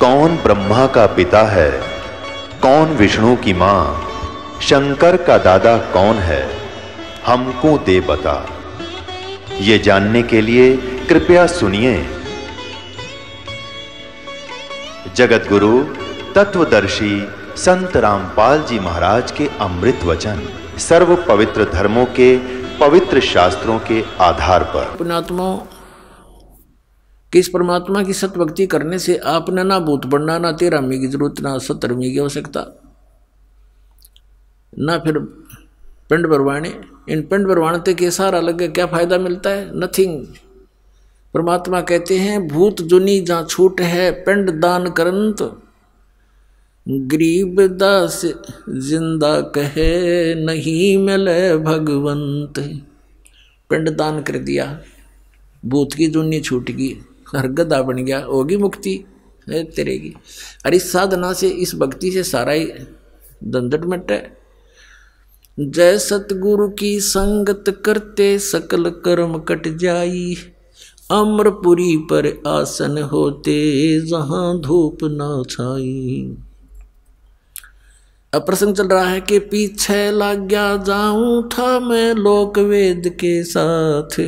कौन ब्रह्मा का पिता है, कौन विष्णु की मां, शंकर का दादा कौन है, हमको दे बता। ये जानने के लिए कृपया सुनिए। जगत गुरु तत्वदर्शी संत रामपाल जी महाराज के अमृत वचन सर्व पवित्र धर्मों के पवित्र शास्त्रों के आधार पर। पुण्यात्माओं, किस परमात्मा की सत भक्ति करने से आपने ना भूत बनना, ना 13वीं की जरूरत, ना 17वीं की आवश्यकता, ना फिर पिंड भरवाने। इन पिंड भरवाने के सारा लगे क्या फायदा मिलता है? नथिंग। परमात्मा कहते हैं भूत जुनी जहां छूट है पिंड दान करंत, गरीब दास जिंदा कहे नहीं मिले भगवंत। पिंड दान कर दिया, भूत की जुनी छूट गई, हर गधा बन गया, होगी मुक्ति तेरे की। अरे इस साधना से, इस भक्ति से सारा ही झंझट मिटे। जय सतगुरु की संगत करते सकल कर्म कट जाई, अमरपुरी पर आसन होते जहां धूप ना छाई। अब प्रसंग चल रहा है कि पीछे लग गया जाऊं था मैं लोक वेद के साथ,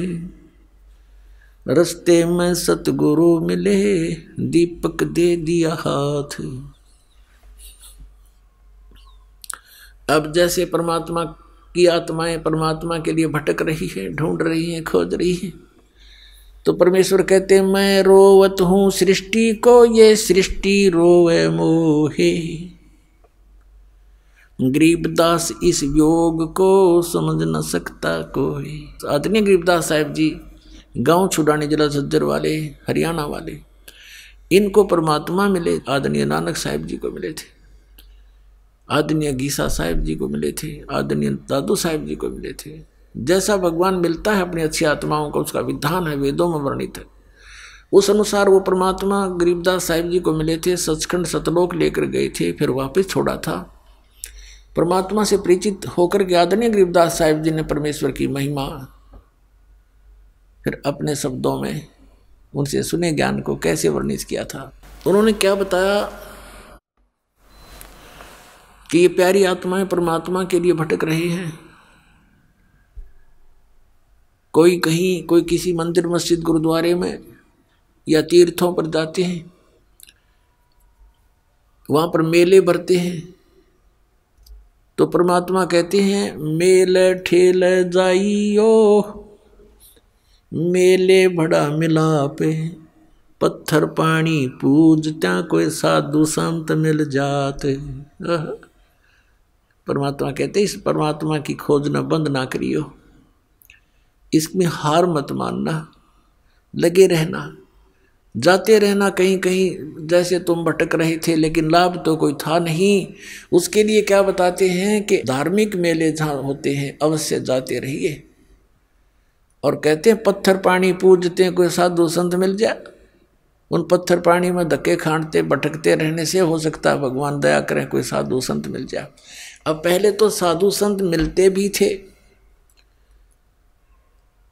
रस्ते में सतगुरु मिले दीपक दे दिया हाथ। अब जैसे परमात्मा की आत्माएं परमात्मा के लिए भटक रही है, ढूंढ रही है, खोज रही है, तो परमेश्वर कहते मैं रोवत हूं सृष्टि को, ये सृष्टि रोवे मोहे। गरीबदास इस योग को समझ न सकता कोई। आदरणीय गरीबदास साहिब जी गांव छुड़ाने जिला झज्जर वाले, हरियाणा वाले, इनको परमात्मा मिले। आदरणीय नानक साहिब जी को मिले थे, आदरणीय गीसा साहिब जी को मिले थे, आदरणीय दादू साहिब जी को मिले थे। जैसा भगवान मिलता है अपनी अच्छी आत्माओं को, उसका विधान है, वेदों में वर्णित है। उस अनुसार वो परमात्मा गरीबदास साहिब जी को मिले थे, सचखंड सतलोक लेकर गए थे, फिर वापस छोड़ा था। परमात्मा से परिचित होकर के आदरणीय गरीबदास साहिब जी ने परमेश्वर की महिमा फिर अपने शब्दों में उनसे सुने ज्ञान को कैसे वर्णित किया था। उन्होंने क्या बताया कि ये प्यारी आत्माएं परमात्मा के लिए भटक रही हैं। कोई कहीं, कोई किसी मंदिर मस्जिद गुरुद्वारे में या तीर्थों पर जाते हैं, वहां पर मेले भरते हैं, तो परमात्मा कहते हैं मेले ठेले जाइयो, मेले बड़ा मिलापे, पत्थर पानी पूजत्या कोई साधु संत मिल जाते। परमात्मा कहते इस परमात्मा की खोज न बंद ना करियो, इसमें हार मत मानना, लगे रहना, जाते रहना कहीं कहीं। जैसे तुम भटक रहे थे लेकिन लाभ तो कोई था नहीं। उसके लिए क्या बताते हैं कि धार्मिक मेले जहाँ होते हैं अवश्य जाते रहिए। और कहते हैं पत्थर पानी पूजते हैं, कोई साधु संत मिल जाए। उन पत्थर पानी में धक्के खांडते भटकते रहने से हो सकता है भगवान दया करें कोई साधु संत मिल जाए। अब पहले तो साधु संत मिलते भी थे,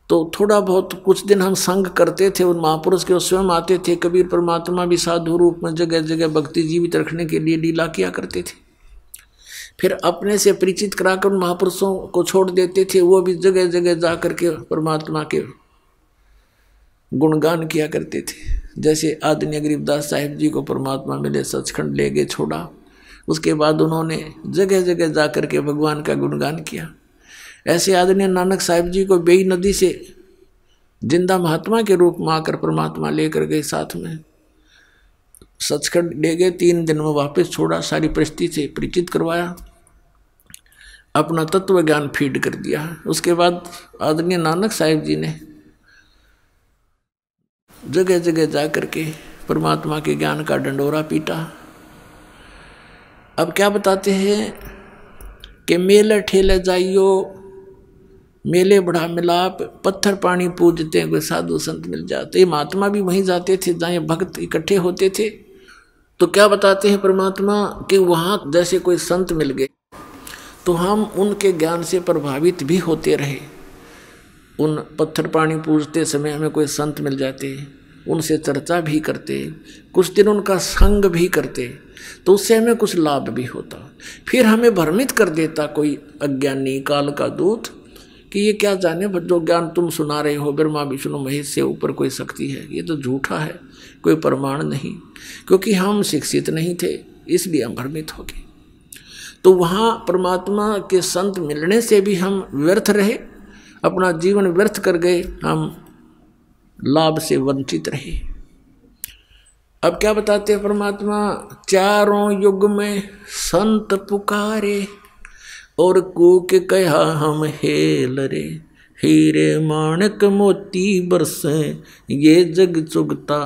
तो थोड़ा बहुत कुछ दिन हम संग करते थे उन महापुरुष के, स्वयं आते थे। कबीर परमात्मा भी साधु रूप में जगह जगह भक्ति जीवित रखने के लिए लीला किया करते थे। फिर अपने से परिचित कराकर उन महापुरुषों को छोड़ देते थे, वो भी जगह जगह जा करके परमात्मा के गुणगान किया करते थे। जैसे आदरणीय गरीबदास साहिब जी को परमात्मा मिले, सचखंड ले गए, छोड़ा, उसके बाद उन्होंने जगह जगह जा करके भगवान का गुणगान किया। ऐसे आदरणीय नानक साहिब जी को बेई नदी से जिंदा महात्मा के रूप में आकर परमात्मा लेकर गए, साथ में सचखंड ले गए, 3 दिन में वापस छोड़ा, सारी परिस्थिति से परिचित करवाया, अपना तत्व ज्ञान फीड कर दिया। उसके बाद आदरणीय नानक साहिब जी ने जगह जगह जा करके परमात्मा के ज्ञान का डंडोरा पीटा। अब क्या बताते हैं कि मेले ठेले जाइयो, मेले बड़ा मिलाप, पत्थर पानी पूजते हैं, कोई साधु संत मिल जाते। ये महात्मा भी वहीं जाते थे जहाँ भक्त इकट्ठे होते थे। तो क्या बताते हैं परमात्मा कि वहाँ जैसे कोई संत मिल गए तो हम उनके ज्ञान से प्रभावित भी होते रहे। उन पत्थर पानी पूजते समय हमें कोई संत मिल जाते उनसे चर्चा भी करते, कुछ दिन उनका संग भी करते, तो उससे हमें कुछ लाभ भी होता। फिर हमें भ्रमित कर देता कोई अज्ञानी काल का दूत कि ये क्या जाने, जो ज्ञान तुम सुना रहे हो ब्रह्मा विष्णु महेश से ऊपर कोई शक्ति है, ये तो झूठा है, कोई प्रमाण नहीं। क्योंकि हम शिक्षित नहीं थे, इसलिए हम भ्रमित हो गए। तो वहाँ परमात्मा के संत मिलने से भी हम व्यर्थ रहे, अपना जीवन व्यर्थ कर गए, हम लाभ से वंचित रहे। अब क्या बताते हैं परमात्मा, चारों युग में संत पुकारे और कूक कहा हम हेल रे, हीरे माणक मोती बरसे ये जग चुगता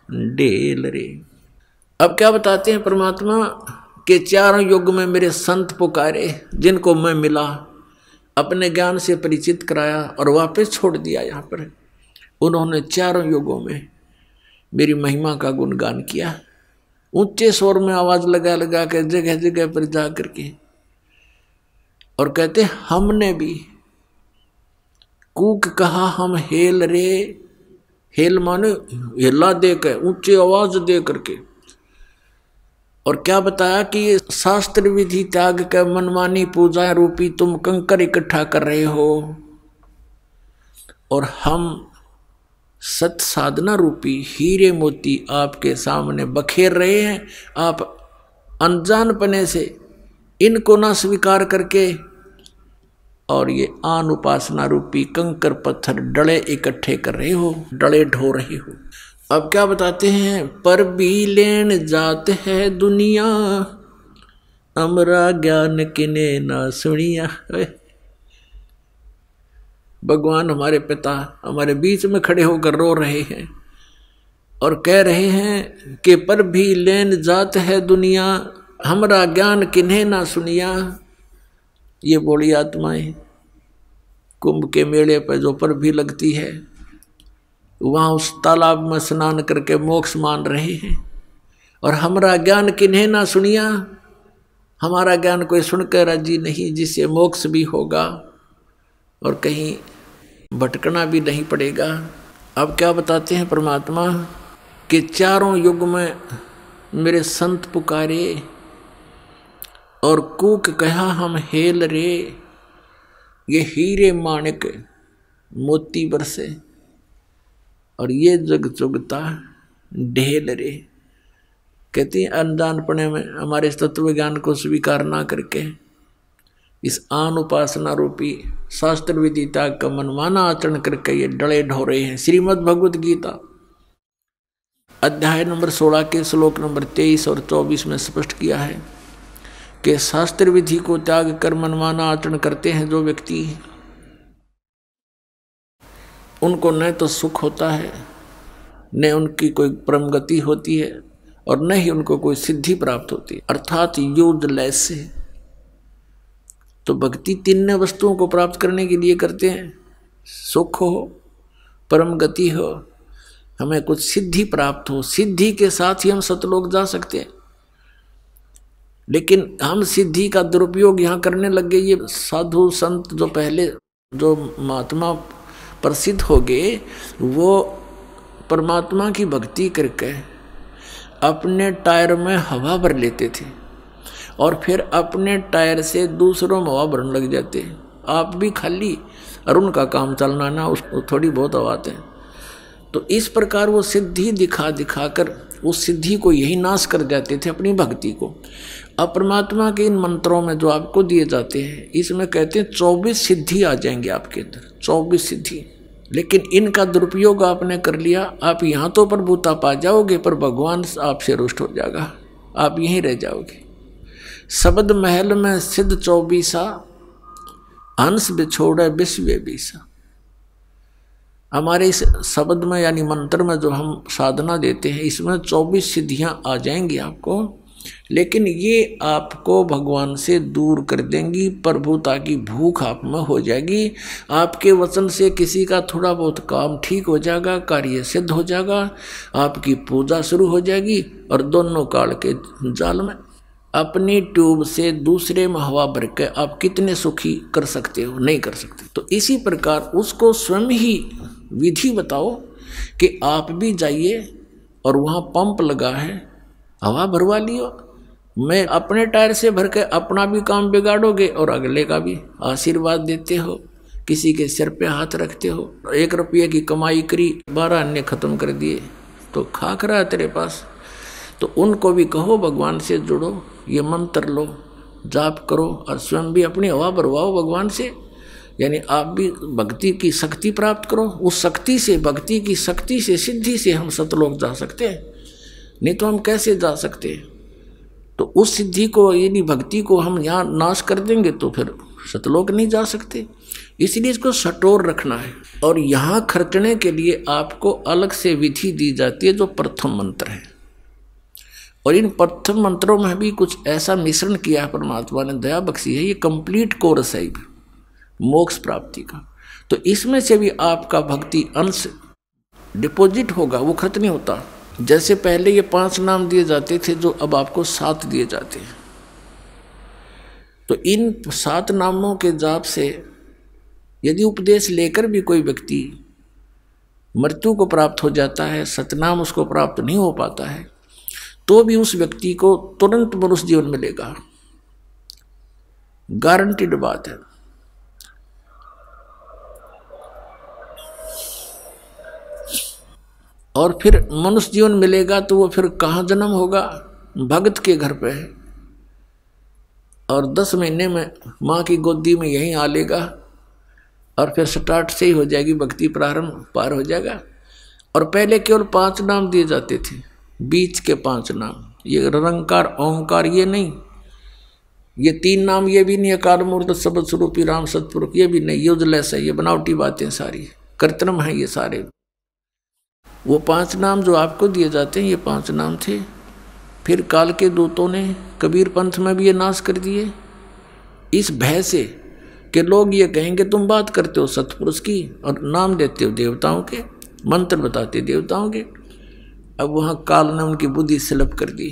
ढेल रे। अब क्या बताते हैं परमात्मा के चारों युग में मेरे संत पुकारे, जिनको मैं मिला, अपने ज्ञान से परिचित कराया और वापस छोड़ दिया यहाँ पर। उन्होंने चारों युगों में मेरी महिमा का गुणगान किया, ऊंचे स्वर में आवाज लगा लगा कर जगह जगह पर जा करके, और कहते हमने भी कूक कहा हम हेल रे, हेल माने हिला दे कर, ऊंची आवाज दे करके। और क्या बताया कि ये शास्त्र विधि त्याग कर मनमानी पूजा रूपी तुम कंकर इकट्ठा कर रहे हो, और हम सत साधना रूपी हीरे मोती आपके सामने बखेर रहे हैं। आप अनजानपने से इनको ना स्वीकार करके और ये आन उपासना रूपी कंकर पत्थर डले इकट्ठे कर रहे हो, डले ढो रहे हो। अब क्या बताते हैं, पर भी लेन जात है दुनिया, अमरा ज्ञान किने ना सुनिया। भगवान हमारे पिता हमारे बीच में खड़े होकर रो रहे हैं और कह रहे हैं कि पर भी लेन जात है दुनिया, हमारा ज्ञान किन्हें ना सुनिया। ये बोली आत्माएं कुंभ के मेले पर जो पर भी लगती है, वहाँ उस तालाब में स्नान करके मोक्ष मान रहे हैं, और हमारा ज्ञान किन्हें ना सुनिया। हमारा ज्ञान कोई सुनकर राजी नहीं, जिससे मोक्ष भी होगा और कहीं भटकना भी नहीं पड़ेगा। अब क्या बताते हैं परमात्मा कि चारों युग में मेरे संत पुकारे और कूक कहा हम हेल रे, ये हीरे माणिक मोती बरसे और ये जग चुगता ढेल रे। कहती अनजानपने में हमारे तत्व ज्ञान को स्वीकार ना करके इस आन उपासना रूपी शास्त्र विधि त्याग का मनमाना आचरण करके ये डले ढो रहे हैं। श्रीमद् भगवद गीता अध्याय नंबर 16 के श्लोक नंबर 23 और 24 में स्पष्ट किया है कि शास्त्र विधि को त्याग कर मनमाना आचरण करते हैं जो व्यक्ति, उनको न तो सुख होता है, न उनकी कोई परम गति होती है, और न ही उनको कोई सिद्धि प्राप्त होती है, अर्थात यूजलेस है। तो भक्ति तीन वस्तुओं को प्राप्त करने के लिए करते हैं, सुख हो, परम गति हो, हमें कुछ सिद्धि प्राप्त हो। सिद्धि के साथ ही हम सतलोक जा सकते हैं, लेकिन हम सिद्धि का दुरुपयोग यहाँ करने लग गए। ये साधु संत जो पहले जो महात्मा प्रसिद्ध हो गए, वो परमात्मा की भक्ति करके अपने टायर में हवा भर लेते थे और फिर अपने टायर से दूसरों में हवा भरने लग जाते। आप भी खाली और उनका काम चलना ना, उसको थोड़ी बहुत हवाते हैं। तो इस प्रकार वो सिद्धि दिखा दिखा कर उस सिद्धि को यही नाश कर जाते थे, अपनी भक्ति को। अब परमात्मा के इन मंत्रों में जो आपको दिए जाते हैं, इसमें कहते हैं 24 सिद्धि आ जाएंगे आपके अंदर, 24 सिद्धि। लेकिन इनका दुरुपयोग आपने कर लिया, आप यहाँ तो प्रभुता पा जाओगे, पर भगवान आपसे रुष्ट हो जाएगा, आप यहीं रह जाओगे। शब्द महल में सिद्ध 24, हंस बिछोड़े विश्व बीसा। हमारे इस शब्द में यानी मंत्र में जो हम साधना देते हैं, इसमें 24 सिद्धियां आ जाएंगी आपको, लेकिन ये आपको भगवान से दूर कर देंगी। प्रभुता की भूख आप में हो जाएगी। आपके वचन से किसी का थोड़ा बहुत काम ठीक हो जाएगा, कार्य सिद्ध हो जाएगा, आपकी पूजा शुरू हो जाएगी, और दोनों काल के जाल में अपनी ट्यूब से दूसरे में हवा भर के आप कितने सुखी कर सकते हो? नहीं कर सकते। तो इसी प्रकार उसको स्वयं ही विधि बताओ कि आप भी जाइए और वहाँ पंप लगा है, हवा भरवा लियो। मैं अपने टायर से भर के अपना भी काम बिगाड़ोगे और अगले का भी। आशीर्वाद देते हो, किसी के सिर पे हाथ रखते हो। 1 रुपये की कमाई करी, 12 अन्य खत्म कर दिए, तो खाक रहा है तेरे पास। तो उनको भी कहो भगवान से जुड़ो, ये मंत्र लो, जाप करो और स्वयं भी अपनी हवा भरवाओ भगवान से। यानी आप भी भक्ति की शक्ति प्राप्त करो। उस शक्ति से, भक्ति की शक्ति से, सिद्धि से हम सतलोक जा सकते हैं, नहीं तो हम कैसे जा सकते हैं। तो उस सिद्धि को, यदि भक्ति को हम यहाँ नाश कर देंगे तो फिर सतलोक नहीं जा सकते। इसलिए इसको सटोर रखना है। और यहाँ खर्चने के लिए आपको अलग से विधि दी जाती है जो प्रथम मंत्र है। और इन प्रथम मंत्रों में भी कुछ ऐसा मिश्रण किया है, परमात्मा ने दया बख्शी है। ये कंप्लीट कोर्स है मोक्ष प्राप्ति का। तो इसमें से भी आपका भक्ति अंश डिपॉजिट होगा, वो खर्च नहीं होता। जैसे पहले ये 5 नाम दिए जाते थे, जो अब आपको 7 दिए जाते हैं। तो इन 7 नामों के जाप से यदि उपदेश लेकर भी कोई व्यक्ति मृत्यु को प्राप्त हो जाता है, सतनाम उसको प्राप्त नहीं हो पाता है, तो भी उस व्यक्ति को तुरंत मनुष्य जीवन मिलेगा, गारंटीड बात है। और फिर मनुष्य जीवन मिलेगा तो वो फिर कहाँ जन्म होगा? भगत के घर पे है, और 10 महीने में माँ की गोदी में यहीं आ लेगा, और फिर स्टार्ट से ही हो जाएगी भक्ति, प्रारंभ पार हो जाएगा। और पहले केवल 5 नाम दिए जाते थे, बीच के 5 नाम, ये निरंकार ओंकार ये नहीं, ये 3 नाम ये भी नहीं, अकाल मूर्त शब्द स्वरूपी राम सतपुरुष ये भी नहीं, यूजलेस है, ये बनावटी बातें सारी, कृत्रिम है ये सारे। वो 5 नाम जो आपको दिए जाते हैं, ये 5 नाम थे। फिर काल के दूतों ने कबीर पंथ में भी ये नाश कर दिए, इस भय से कि लोग ये कहेंगे तुम बात करते हो सतपुरुष की और नाम देते हो देवताओं के, मंत्र बताते देवताओं के। अब वहाँ काल ने उनकी बुद्धि स्लप कर दी,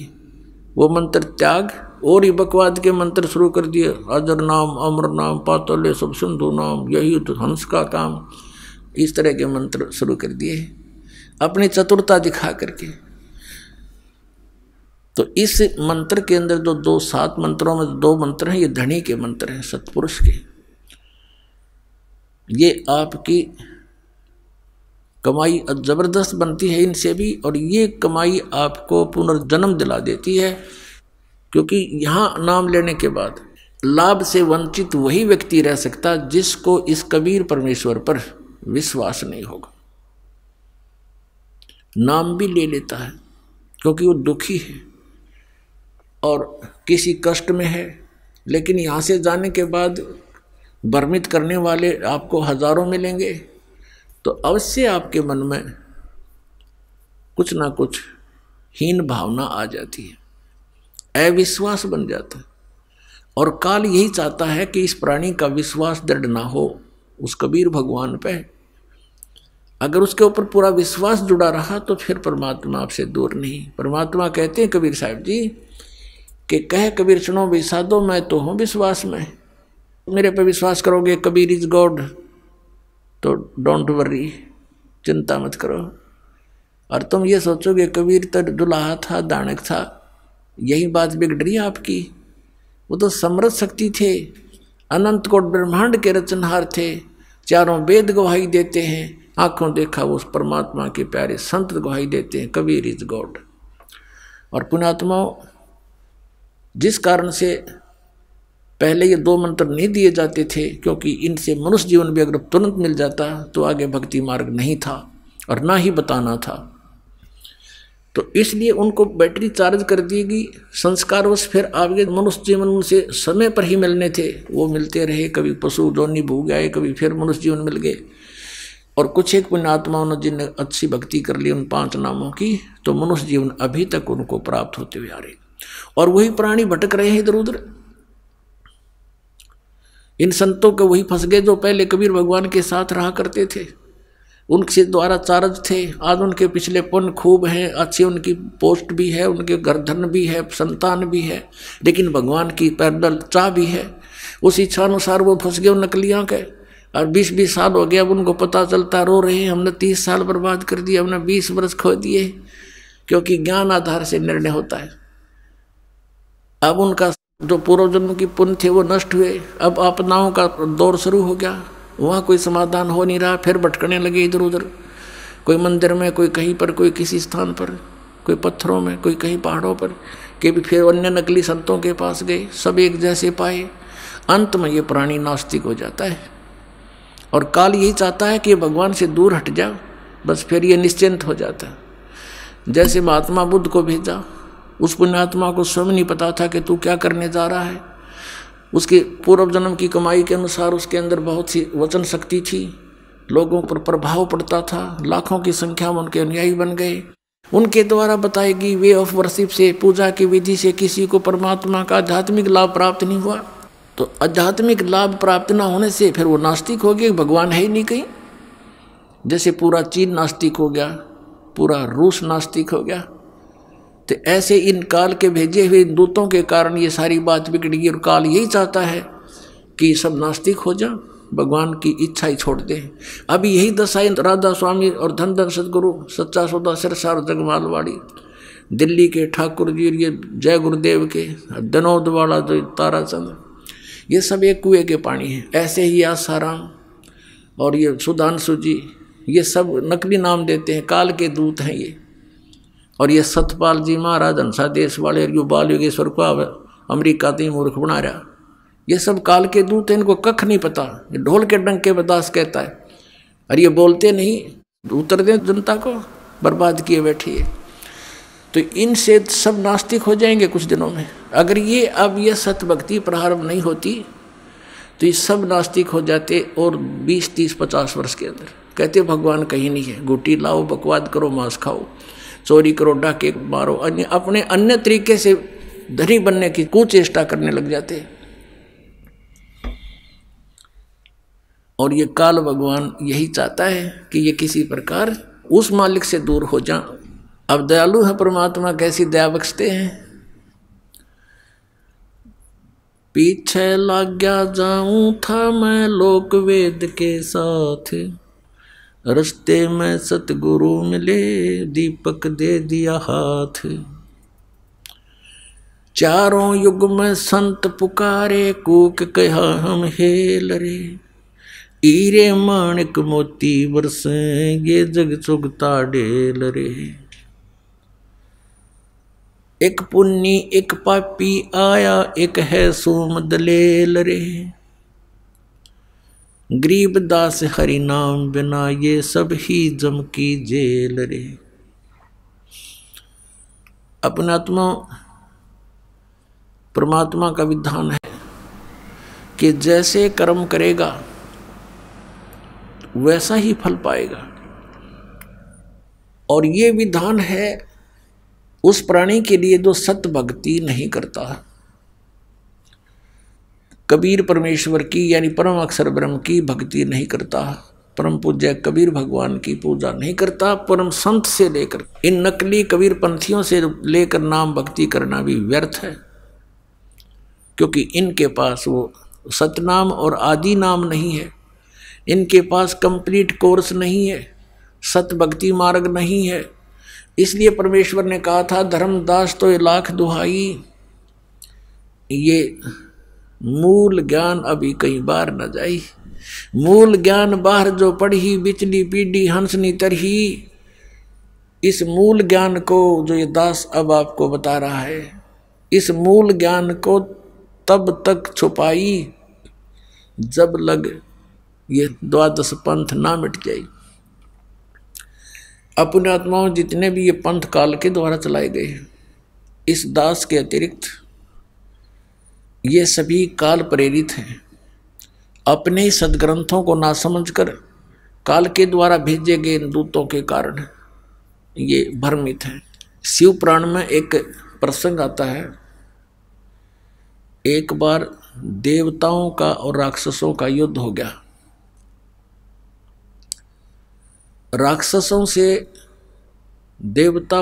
वो मंत्र त्याग और ही बकवाद के मंत्र शुरू कर दिए। अजर नाम, अमर नाम, पातल्य सब सिंधु नाम, यही तो हंस का काम, इस तरह के मंत्र शुरू कर दिए अपनी चतुरता दिखा करके। तो इस मंत्र के अंदर जो 7 मंत्रों में 2 मंत्र हैं, ये धनी के मंत्र हैं, सतपुरुष के। ये आपकी कमाई जबरदस्त बनती है इनसे भी, और ये कमाई आपको पुनर्जन्म दिला देती है। क्योंकि यहाँ नाम लेने के बाद लाभ से वंचित वही व्यक्ति रह सकता जिसको इस कबीर परमेश्वर पर विश्वास नहीं होगा। नाम भी ले लेता है क्योंकि वो दुखी है और किसी कष्ट में है, लेकिन यहाँ से जाने के बाद भ्रमित करने वाले आपको हजारों मिलेंगे, तो अवश्य आपके मन में कुछ ना कुछ हीन भावना आ जाती है, अविश्वास बन जाता है। और काल यही चाहता है कि इस प्राणी का विश्वास दृढ़ ना हो उस कबीर भगवान पे। अगर उसके ऊपर पूरा विश्वास जुड़ा रहा तो फिर परमात्मा आपसे दूर नहीं। परमात्मा कहते हैं कबीर साहब जी कि कह कबीर सुनो विषादो, मैं तो हूँ विश्वास में, मेरे पे विश्वास करोगे कबीर इज गॉड तो डोंट वरी, चिंता मत करो। और तुम ये सोचोगे कबीर तो दुल्हा था, दानक था, यही बात बिगड़ रही है आपकी। वो तो समृद्ध शक्ति थे, अनंत कोट ब्रह्मांड के रचनहार थे, चारों वेद गवाही देते हैं, आंखों देखा वो उस परमात्मा के प्यारे संत गवाही देते हैं कबीर इज गॉड। और पुण्यात्माओं, जिस कारण से पहले ये 2 मंत्र नहीं दिए जाते थे, क्योंकि इनसे मनुष्य जीवन भी अगर तुरंत मिल जाता तो आगे भक्ति मार्ग नहीं था और ना ही बताना था। तो इसलिए उनको बैटरी चार्ज कर दी गई, संस्कारवश फिर आगे मनुष्य जीवन उनसे समय पर ही मिलने थे, वो मिलते रहे। कभी पशु जोनी भूग गए, कभी फिर मनुष्य जीवन मिल गए। और कुछ एक पुण्यात्माओं ने जिनने अच्छी भक्ति कर ली उन 5 नामों की, तो मनुष्य जीवन अभी तक उनको प्राप्त होते हुए आ रहे। और वही प्राणी भटक रहे हैं इधर उधर। इन संतों के वही फंस गए जो पहले कबीर भगवान के साथ रहा करते थे, उनके द्वारा चार्ज थे। आज उनके पिछले पुण्य खूब हैं, अच्छी उनकी पोस्ट भी है, उनके गर्दन भी है, संतान भी है, लेकिन भगवान की पैदल चाह भी है। उस इच्छा अनुसार वो फंस गए उन नकलियाँ के, और 20-20 साल हो गया, अब उनको पता चलता, रो रहे हैं हमने 30 साल बर्बाद कर दिए, हमने 20 वर्ष खो दिए, क्योंकि ज्ञान आधार से निर्णय होता है। अब उनका जो पूर्व जन्म की पुण्य थे वो नष्ट हुए, अब आपदाओं का दौर शुरू हो गया, वहाँ कोई समाधान हो नहीं रहा, फिर भटकने लगे इधर उधर, कोई मंदिर में, कोई कहीं पर, कोई किसी स्थान पर, कोई पत्थरों में, कोई कहीं पहाड़ों पर, कि भी फिर अन्य नकली संतों के पास गए, सब एक जैसे पाए। अंत में ये प्राणी नास्तिक हो जाता है और काल यही चाहता है कि भगवान से दूर हट जा, बस फिर ये निश्चिंत हो जाता है। जैसे महात्मा बुद्ध को भेजा, उस पुण्यात्मा को स्वयं नहीं पता था कि तू क्या करने जा रहा है। उसके पूर्व जन्म की कमाई के अनुसार उसके अंदर बहुत सी वचन शक्ति थी, लोगों पर प्रभाव पड़ता था, लाखों की संख्या में उनके अनुयायी बन गए। उनके द्वारा बताई गई वे ऑफ वर्शिप से, पूजा की विधि से किसी को परमात्मा का आध्यात्मिक लाभ प्राप्त नहीं हुआ। तो आध्यात्मिक लाभ प्राप्त न होने से फिर वो नास्तिक हो गए, भगवान है ही नहीं कहीं। जैसे पूरा चीन नास्तिक हो गया, पूरा रूस नास्तिक हो गया। तो ऐसे इन काल के भेजे हुए दूतों के कारण ये सारी बात बिगड़ गई और काल यही चाहता है कि सब नास्तिक हो जा, भगवान की इच्छा ही छोड़ दे। अभी यही दशा राधा स्वामी और धन धन सदगुरु सच्चा सौदा सिरसा और जगमालवाड़ी, दिल्ली के ठाकुर जी, ये जय गुरुदेव के दनौद वाला जो ताराचंद, ये सब एक कुएं के पानी है। ऐसे ही आसाराम और ये सुधांशु जी, ये सब नकली नाम देते हैं, काल के दूत हैं ये। और ये सतपाल जी महाराज हंसा देश वाले, और यो बाल योगेश्वर को अमरीका तीन मूर्ख बना रहा, ये सब काल के दूत हैं, इनको कख नहीं पता। ये ढोल के डंके में दास कहता है, और ये बोलते नहीं, उतर दे जनता को, बर्बाद किए बैठी है। तो इनसे सब नास्तिक हो जाएंगे कुछ दिनों में। अगर ये अब ये सत भक्ति प्रारंभ नहीं होती तो ये सब नास्तिक हो जाते, और 20, 30, 50 वर्ष के अंदर। कहते भगवान कहीं नहीं है, गुटी लाओ, बकवाद करो, मांस खाओ, चोरी करो, डाके मारो, अपने अन्य तरीके से धनी बनने की कुचेष्टा करने लग जाते। और ये काल भगवान यही चाहता है कि ये किसी प्रकार उस मालिक से दूर हो जा। अब दयालु है परमात्मा, कैसी दया बख्शते हैं। पीछे लग गया जाऊं था मैं लोक वेद के साथ, रस्ते में सतगुरु मिले, दीपक दे दिया हाथ। चारों युग में संत पुकारे, कूक कहा हम हेल रे, हीरे माणिक मोती बरसे, ये जग चुगता ढेल रे। एक पुन्नी एक पापी आया, एक है सोम दलेल रे, गरीब दास हरि नाम बिना, ये सब ही जम की जेल रे। अपने आत्मा परमात्मा का विधान है कि जैसे कर्म करेगा वैसा ही फल पाएगा। और ये विधान है उस प्राणी के लिए जो सत भक्ति नहीं करता। कबीर परमेश्वर की यानी परम अक्षर ब्रह्म की भक्ति नहीं करता, परम पूज्य कबीर भगवान की पूजा नहीं करता, परम संत से लेकर इन नकली कबीर पंथियों से लेकर नाम भक्ति करना भी व्यर्थ है, क्योंकि इनके पास वो सतनाम और आदि नाम नहीं है, इनके पास कंप्लीट कोर्स नहीं है, सत भक्ति मार्ग नहीं है। इसलिए परमेश्वर ने कहा था, धर्मदास तो 1,00,000 दुहाई, ये मूल ज्ञान अभी कई बार न जाई। मूल ज्ञान बाहर जो पढ़ी, बिचली पीढ़ी हंसनी तरही। इस मूल ज्ञान को जो ये दास अब आपको बता रहा है, इस मूल ज्ञान को तब तक छुपाई जब लग ये 12 पंथ ना मिट जाए। अपने आत्माओं जितने भी ये पंथ काल के द्वारा चलाए गए हैं, इस दास के अतिरिक्त ये सभी काल प्रेरित हैं। अपने ही सदग्रंथों को ना समझकर काल के द्वारा भेजे गए दूतों के कारण ये भ्रमित हैं। शिव पुराण में एक प्रसंग आता है, एक बार देवताओं का और राक्षसों का युद्ध हो गया। राक्षसों से देवता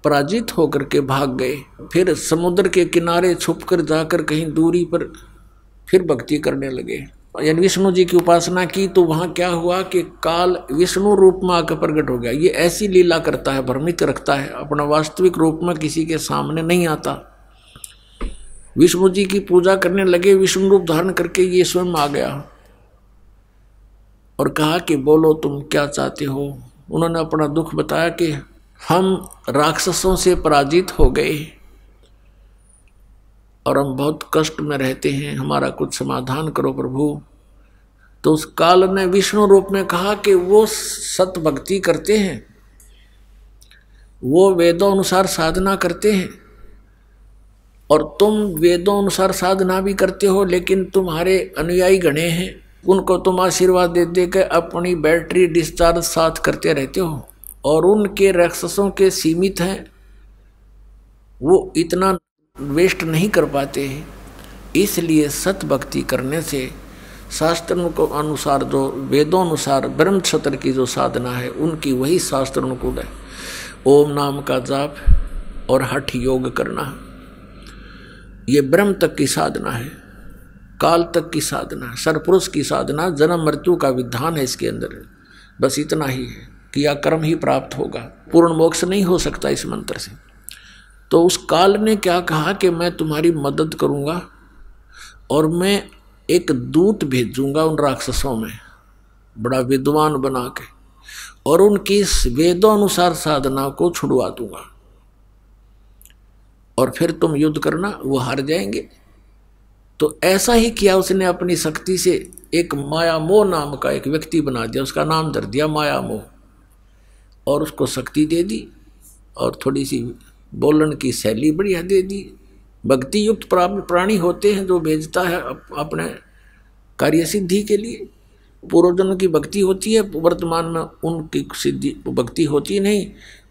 पराजित होकर के भाग गए, फिर समुद्र के किनारे छुपकर जाकर कहीं दूरी पर फिर भक्ति करने लगे। यानी विष्णु जी की उपासना की, तो वहां क्या हुआ कि काल विष्णु रूप में आकर प्रकट हो गया। ये ऐसी लीला करता है, भ्रमित रखता है, अपना वास्तविक रूप में किसी के सामने नहीं आता। विष्णु जी की पूजा करने लगे, विष्णु रूप धारण करके ये स्वयं आ गया और कहा कि बोलो तुम क्या चाहते हो। उन्होंने अपना दुख बताया कि हम राक्षसों से पराजित हो गए और हम बहुत कष्ट में रहते हैं, हमारा कुछ समाधान करो प्रभु। तो उस काल ने विष्णु रूप में कहा कि वो सत भक्ति करते हैं, वो वेदों अनुसार साधना करते हैं और तुम वेदों अनुसार साधना भी करते हो, लेकिन तुम्हारे अनुयायी गणे हैं, उनको तुम आशीर्वाद दे दे के अपनी बैटरी डिस्चार्ज साथ करते रहते हो और उनके राक्षसों के सीमित हैं, वो इतना वेस्ट नहीं कर पाते हैं। इसलिए सत भक्ति करने से शास्त्रों को अनुसार, जो वेदों अनुसार ब्रह्म क्षत्र की जो साधना है उनकी वही शास्त्र अनुकूल है। ओम नाम का जाप और हठ योग करना, ये ब्रह्म तक की साधना है, काल तक की साधना है, सरपुरुष की साधना, जन्म मृत्यु का विधान है इसके अंदर। बस इतना ही है, किया कर्म ही प्राप्त होगा, पूर्ण मोक्ष नहीं हो सकता इस मंत्र से। तो उस काल ने क्या कहा कि मैं तुम्हारी मदद करूंगा और मैं एक दूत भेजूंगा उन राक्षसों में, बड़ा विद्वान बना के, और उनकी वेदों अनुसार साधना को छुड़वा दूंगा और फिर तुम युद्ध करना, वो हार जाएंगे। तो ऐसा ही किया उसने, अपनी शक्ति से एक माया मोह नाम का एक व्यक्ति बना दिया, उसका नाम धर दिया माया मोह, और उसको शक्ति दे दी और थोड़ी सी बोलन की शैली बढ़िया दे दी। भक्ति युक्त प्राणी होते हैं जो भेजता है अपने कार्य सिद्धि के लिए। पूर्वजन्म की भक्ति होती है, वर्तमान में उनकी सिद्धि भक्ति होती नहीं,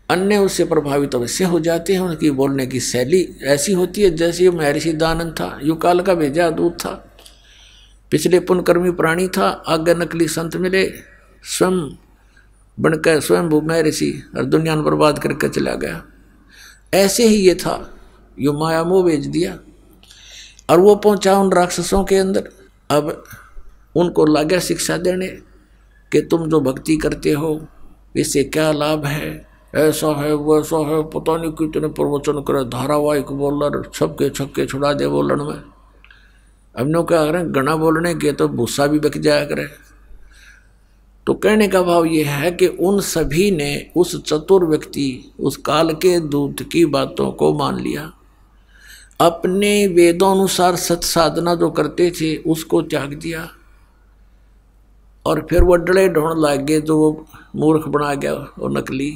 अन्य उससे प्रभावित अवश्य हो जाते हैं। उनकी बोलने की शैली ऐसी होती है जैसे महर्षि दयानंद था, युगकाल का भेजा दूत था, पिछले पुण्यकर्मी प्राणी था, आगे नकली संत मिले, स्वयं बनकर स्वयं महर्षि और दुनिया में बर्बाद करके चला गया। ऐसे ही ये था, यो माया मोह भेज दिया और वो पहुंचा उन राक्षसों के अंदर। अब उनको लगा शिक्षा देने कि तुम जो भक्ति करते हो इससे क्या लाभ है, ऐसा है वैसा है, पता नहीं कितने प्रवचन करे, धारावाहिक बोलर, सबके छक्के छुड़ा दे बोलन में। अब नो क्या करें, गणा बोलने के तो भूसा भी बक जाया करे। तो कहने का भाव ये है कि उन सभी ने उस चतुर व्यक्ति, उस काल के दूत की बातों को मान लिया, अपने वेदों अनुसार सत साधना जो करते थे उसको त्याग दिया और फिर वो डले ढूंढ लग गए जो वो मूर्ख बना गया वो नकली।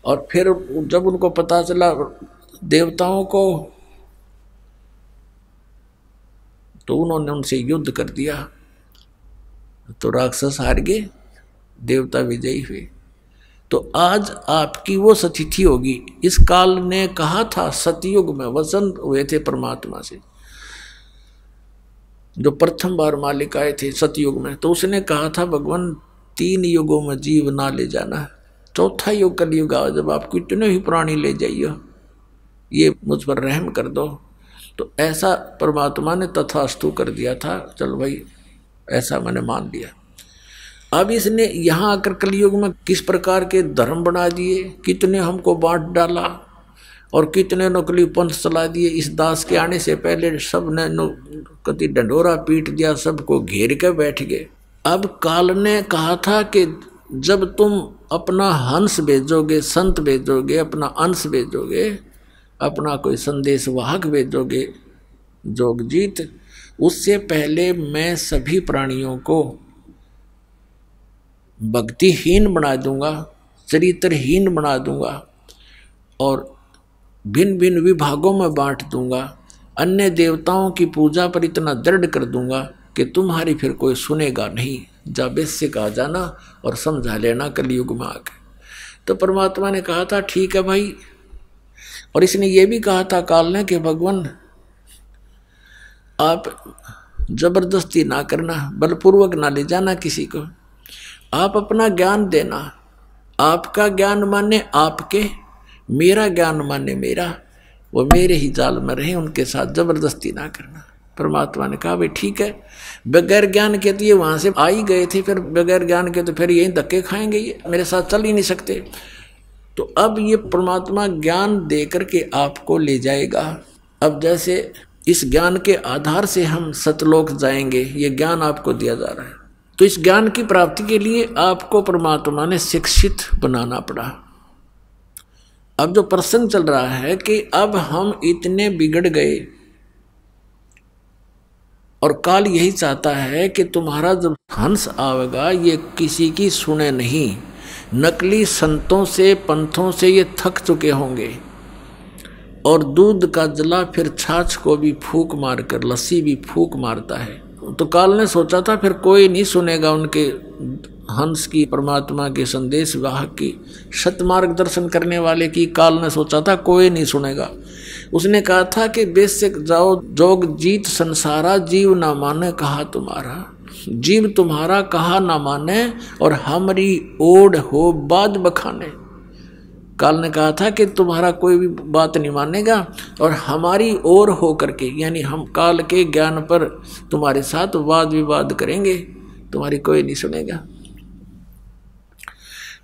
और फिर जब उनको पता चला देवताओं को, तो उन्होंने उनसे युद्ध कर दिया, तो राक्षस हार गए, देवता विजयी हुए। तो आज आपकी वो सतिथि होगी। इस काल ने कहा था, सतयुग में वचन हुए थे परमात्मा से, जो प्रथम बार मालिक आए थे सतयुग में, तो उसने कहा था भगवान 3 युगों में जीव ना ले जाना, चौथा युग कलयुग आओ, जब आप कितने ही प्राणी ले जाइए, ये मुझ पर रहम कर दो। तो ऐसा परमात्मा ने तथास्तु कर दिया था, चल भाई ऐसा मैंने मान लिया। अब इसने यहाँ आकर कलयुग में किस प्रकार के धर्म बना दिए, कितने हमको बांट डाला और कितने नकली पंथ चला दिए। इस दास के आने से पहले सब ने कति डंडोरा पीट दिया, सबको घेर के बैठ गए। अब काल ने कहा था कि जब तुम अपना हंस भेजोगे, संत भेजोगे, अपना अंश भेजोगे, अपना कोई संदेश वाहक भेजोगे जोगजीत, उससे पहले मैं सभी प्राणियों को भक्तिहीन बना दूंगा, चरित्रहीन बना दूंगा और भिन्न भिन्न विभागों में बांट दूंगा। अन्य देवताओं की पूजा पर इतना दृढ़ कर दूंगा कि तुम्हारी फिर कोई सुनेगा नहीं। जाबेस से कहा जाना और समझा लेना कलयुग में आके। तो परमात्मा ने कहा था ठीक है भाई, और इसने ये भी कहा था काल ने कि भगवान आप जबरदस्ती ना करना, बलपूर्वक ना ले जाना किसी को, आप अपना ज्ञान देना, आपका ज्ञान माने आपके, मेरा ज्ञान माने मेरा, वो मेरे ही जाल में रहे, उनके साथ जबरदस्ती ना करना। परमात्मा ने कहा भाई ठीक है, बगैर ज्ञान के तो ये वहाँ से आ ही गए थे, फिर बगैर ज्ञान के तो फिर यही धक्के खाएंगे, ये मेरे साथ चल ही नहीं सकते। तो अब ये परमात्मा ज्ञान दे करके आपको ले जाएगा। अब जैसे इस ज्ञान के आधार से हम सतलोक जाएंगे, ये ज्ञान आपको दिया जा रहा है। तो इस ज्ञान की प्राप्ति के लिए आपको परमात्मा ने शिक्षित बनाना पड़ा। अब जो प्रसंग चल रहा है कि अब हम इतने बिगड़ गए और काल यही चाहता है कि तुम्हारा जब हंस आवेगा ये किसी की सुने नहीं। नकली संतों से पंथों से ये थक चुके होंगे और दूध का जला फिर छाछ को भी फूंक मारकर, लस्सी भी फूंक मारता है। तो काल ने सोचा था फिर कोई नहीं सुनेगा उनके हंस की, परमात्मा के संदेश वाहक की, सतमार्ग दर्शन करने वाले की। काल ने सोचा था कोई नहीं सुनेगा। उसने कहा था कि बेशक जाओ जोग जीत संसारा, जीव ना माने कहा तुम्हारा। जीव तुम्हारा कहा ना माने और हमारी ओढ़ हो बाज बखाने। काल ने कहा था कि तुम्हारा कोई भी बात नहीं मानेगा और हमारी ओर हो करके, यानी हम काल के ज्ञान पर तुम्हारे साथ वाद विवाद करेंगे, तुम्हारी कोई नहीं सुनेगा।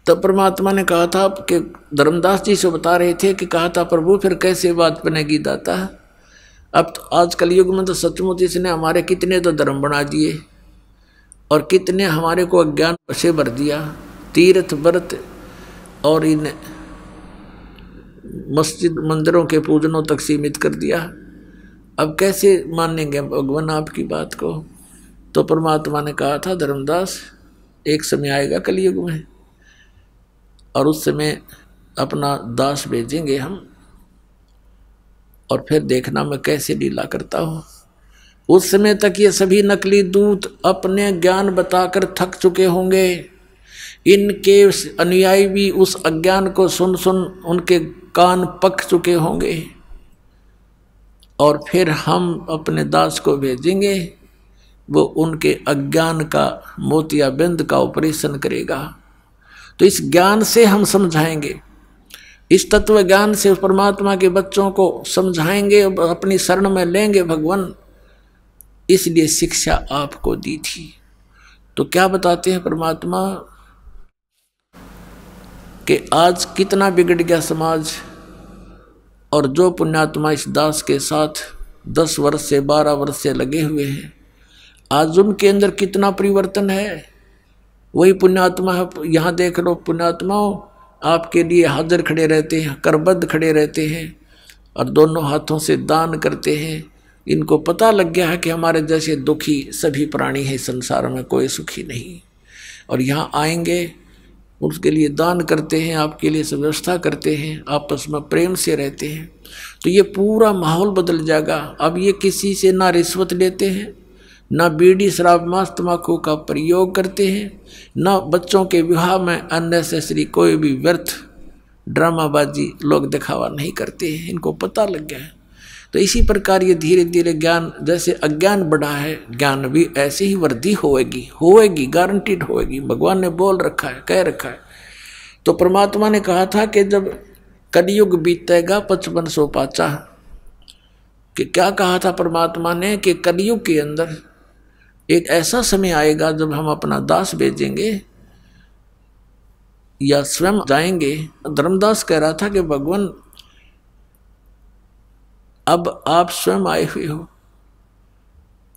तब परमात्मा ने कहा था कि धर्मदास जी से बता रहे थे कि कहा था प्रभु फिर कैसे बात बनेगी दाता। अब तो आज कलयुग में तो सचमुच इसने हमारे कितने तो धर्म बना दिए और कितने हमारे को अज्ञान से भर दिया। तीर्थ व्रत और इन मस्जिद मंदिरों के पूजनों तक सीमित कर दिया। अब कैसे मानेंगे भगवान आपकी बात को। तो परमात्मा ने कहा था धर्मदास एक समय आएगा कलयुग में और उस समय अपना दास भेजेंगे हम और फिर देखना मैं कैसे लीला करता हूँ। उस समय तक ये सभी नकली दूत अपने ज्ञान बताकर थक चुके होंगे। इनके अनुयायी भी उस अज्ञान को सुन सुन उनके कान पक चुके होंगे और फिर हम अपने दास को भेजेंगे, वो उनके अज्ञान का मोतियाबिंद का ऑपरेशन करेगा। तो इस ज्ञान से हम समझाएंगे, इस तत्व ज्ञान से परमात्मा के बच्चों को समझाएंगे, अपनी शरण में लेंगे भगवान। इसलिए शिक्षा आपको दी थी। तो क्या बताते हैं परमात्मा कि आज कितना बिगड़ गया समाज और जो पुण्यात्मा इस दास के साथ 10 वर्ष से 12 वर्ष से लगे हुए हैं, आज उनके अंदर कितना परिवर्तन है। वही पुण्यात्मा है, यहाँ देख लो पुण्यात्माओं आपके लिए हाजिर खड़े रहते हैं, करबद्ध खड़े रहते हैं और दोनों हाथों से दान करते हैं। इनको पता लग गया है कि हमारे जैसे दुखी सभी प्राणी हैं संसार में, कोई सुखी नहीं। और यहाँ आएंगे उसके लिए दान करते हैं, आपके लिए व्यवस्था करते हैं, आपस में प्रेम से रहते हैं। तो ये पूरा माहौल बदल जाएगा। अब ये किसी से ना रिश्वत लेते हैं, ना बीड़ी शराब मांस तम्बाकू का प्रयोग करते हैं, ना बच्चों के विवाह में अननेसेसरी कोई भी व्यर्थ ड्रामाबाजी लोग दिखावा नहीं करते हैं। इनको पता लग गया है। तो इसी प्रकार ये धीरे धीरे ज्ञान, जैसे अज्ञान बढ़ा है ज्ञान भी ऐसे ही वृद्धि होएगी, गारंटीड होएगी। भगवान ने बोल रखा है, कह रखा है। तो परमात्मा ने कहा था कि जब कलयुग बीतेगा 5500 पाचा, कि क्या कहा था परमात्मा ने कि कलयुग के अंदर एक ऐसा समय आएगा जब हम अपना दास भेजेंगे या स्वयं जाएंगे। धर्मदास कह रहा था कि भगवान अब आप स्वयं आए हुए हो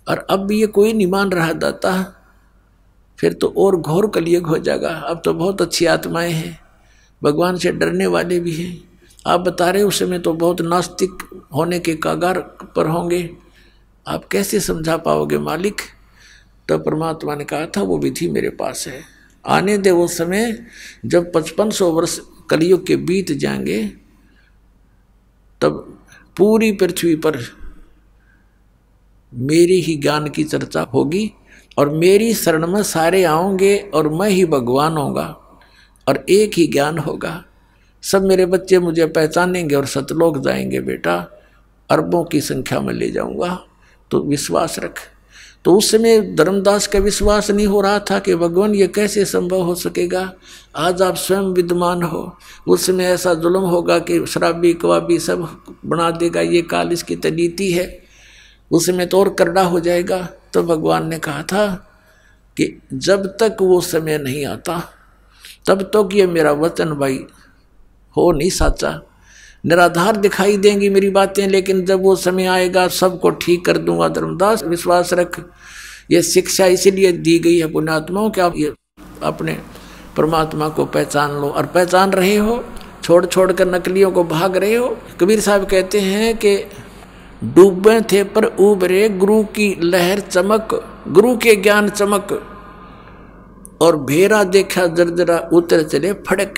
और अब भी ये कोई नहीं मान रहा दाता, फिर तो और घोर कलयुग हो जाएगा। अब तो बहुत अच्छी आत्माएं हैं, भगवान से डरने वाले भी हैं। आप बता रहे उस समय तो बहुत नास्तिक होने के कागार पर होंगे, आप कैसे समझा पाओगे मालिक। तो परमात्मा ने कहा था वो विधि मेरे पास है, आने दे वो समय जब 5500 वर्ष कलयुग के बीत जाएंगे, तब पूरी पृथ्वी पर मेरी ही ज्ञान की चर्चा होगी और मेरी शरण में सारे आओगे और मैं ही भगवान होगा और एक ही ज्ञान होगा। सब मेरे बच्चे मुझे पहचानेंगे और सतलोक जाएंगे बेटा, अरबों की संख्या में ले जाऊंगा, तो विश्वास रख। तो उस समय धर्मदास का विश्वास नहीं हो रहा था कि भगवान ये कैसे संभव हो सकेगा। आज आप स्वयं विद्यमान हो, उस समय ऐसा जुल्म होगा कि शराबी कवाबी सब बना देगा, ये काल इसकी तनीति है। उसमें तो और करड़ा हो जाएगा। तो भगवान ने कहा था कि जब तक वो समय नहीं आता तब तक ये मेरा वचन भाई हो नहीं साचा। निराधार दिखाई देंगी मेरी बातें, लेकिन जब वो समय आएगा सबको ठीक कर दूंगा। धर्मदास विश्वास रख। ये शिक्षा इसीलिए दी गई है पुण्यात्माओं कि आप ये अपने परमात्मा को पहचान लो, और पहचान रहे हो, छोड़ छोड़ कर नकलियों को भाग रहे हो। कबीर साहब कहते हैं कि डूबे थे पर उबरे गुरु की लहर चमक, गुरु के ज्ञान चमक, और भेरा देखा जर्जरा उतर चले फड़क।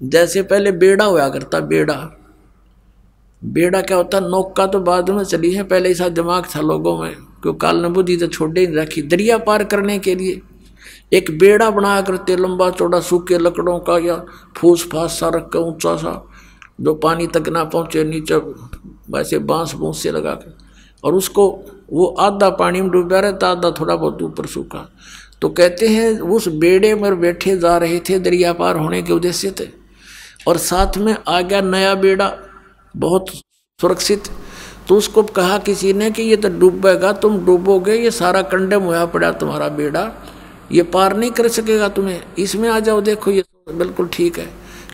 जैसे पहले बेड़ा हुआ करता, बेड़ा क्या होता, नौका तो बाद में चली है, पहले ऐसा दिमाग था लोगों में, क्यों काल ने बुद्धि तो छोड़ ही नहीं रखी। दरिया पार करने के लिए एक बेड़ा बना करते, लंबा चौड़ा, सूखे लकड़ों का या फूस फास सा रख कर, ऊंचा सा, जो पानी तक ना पहुंचे, नीचे वैसे बांस बूंस से लगा कर, और उसको वो आधा पानी में डूबा रहता, आधा थोड़ा बहुत ऊपर सूखा। तो कहते हैं उस बेड़े में बैठे जा रहे थे दरिया पार होने के उद्देश्य थे, और साथ में आ गया नया बेड़ा बहुत सुरक्षित। तो उसको कहा किसी ने कि ये तो डूबेगा, तुम डूबोगे, ये सारा कंडम हुआ पड़ा तुम्हारा बेड़ा, ये पार नहीं कर सकेगा तुम्हें, इसमें आ जाओ, देखो ये बिल्कुल ठीक है।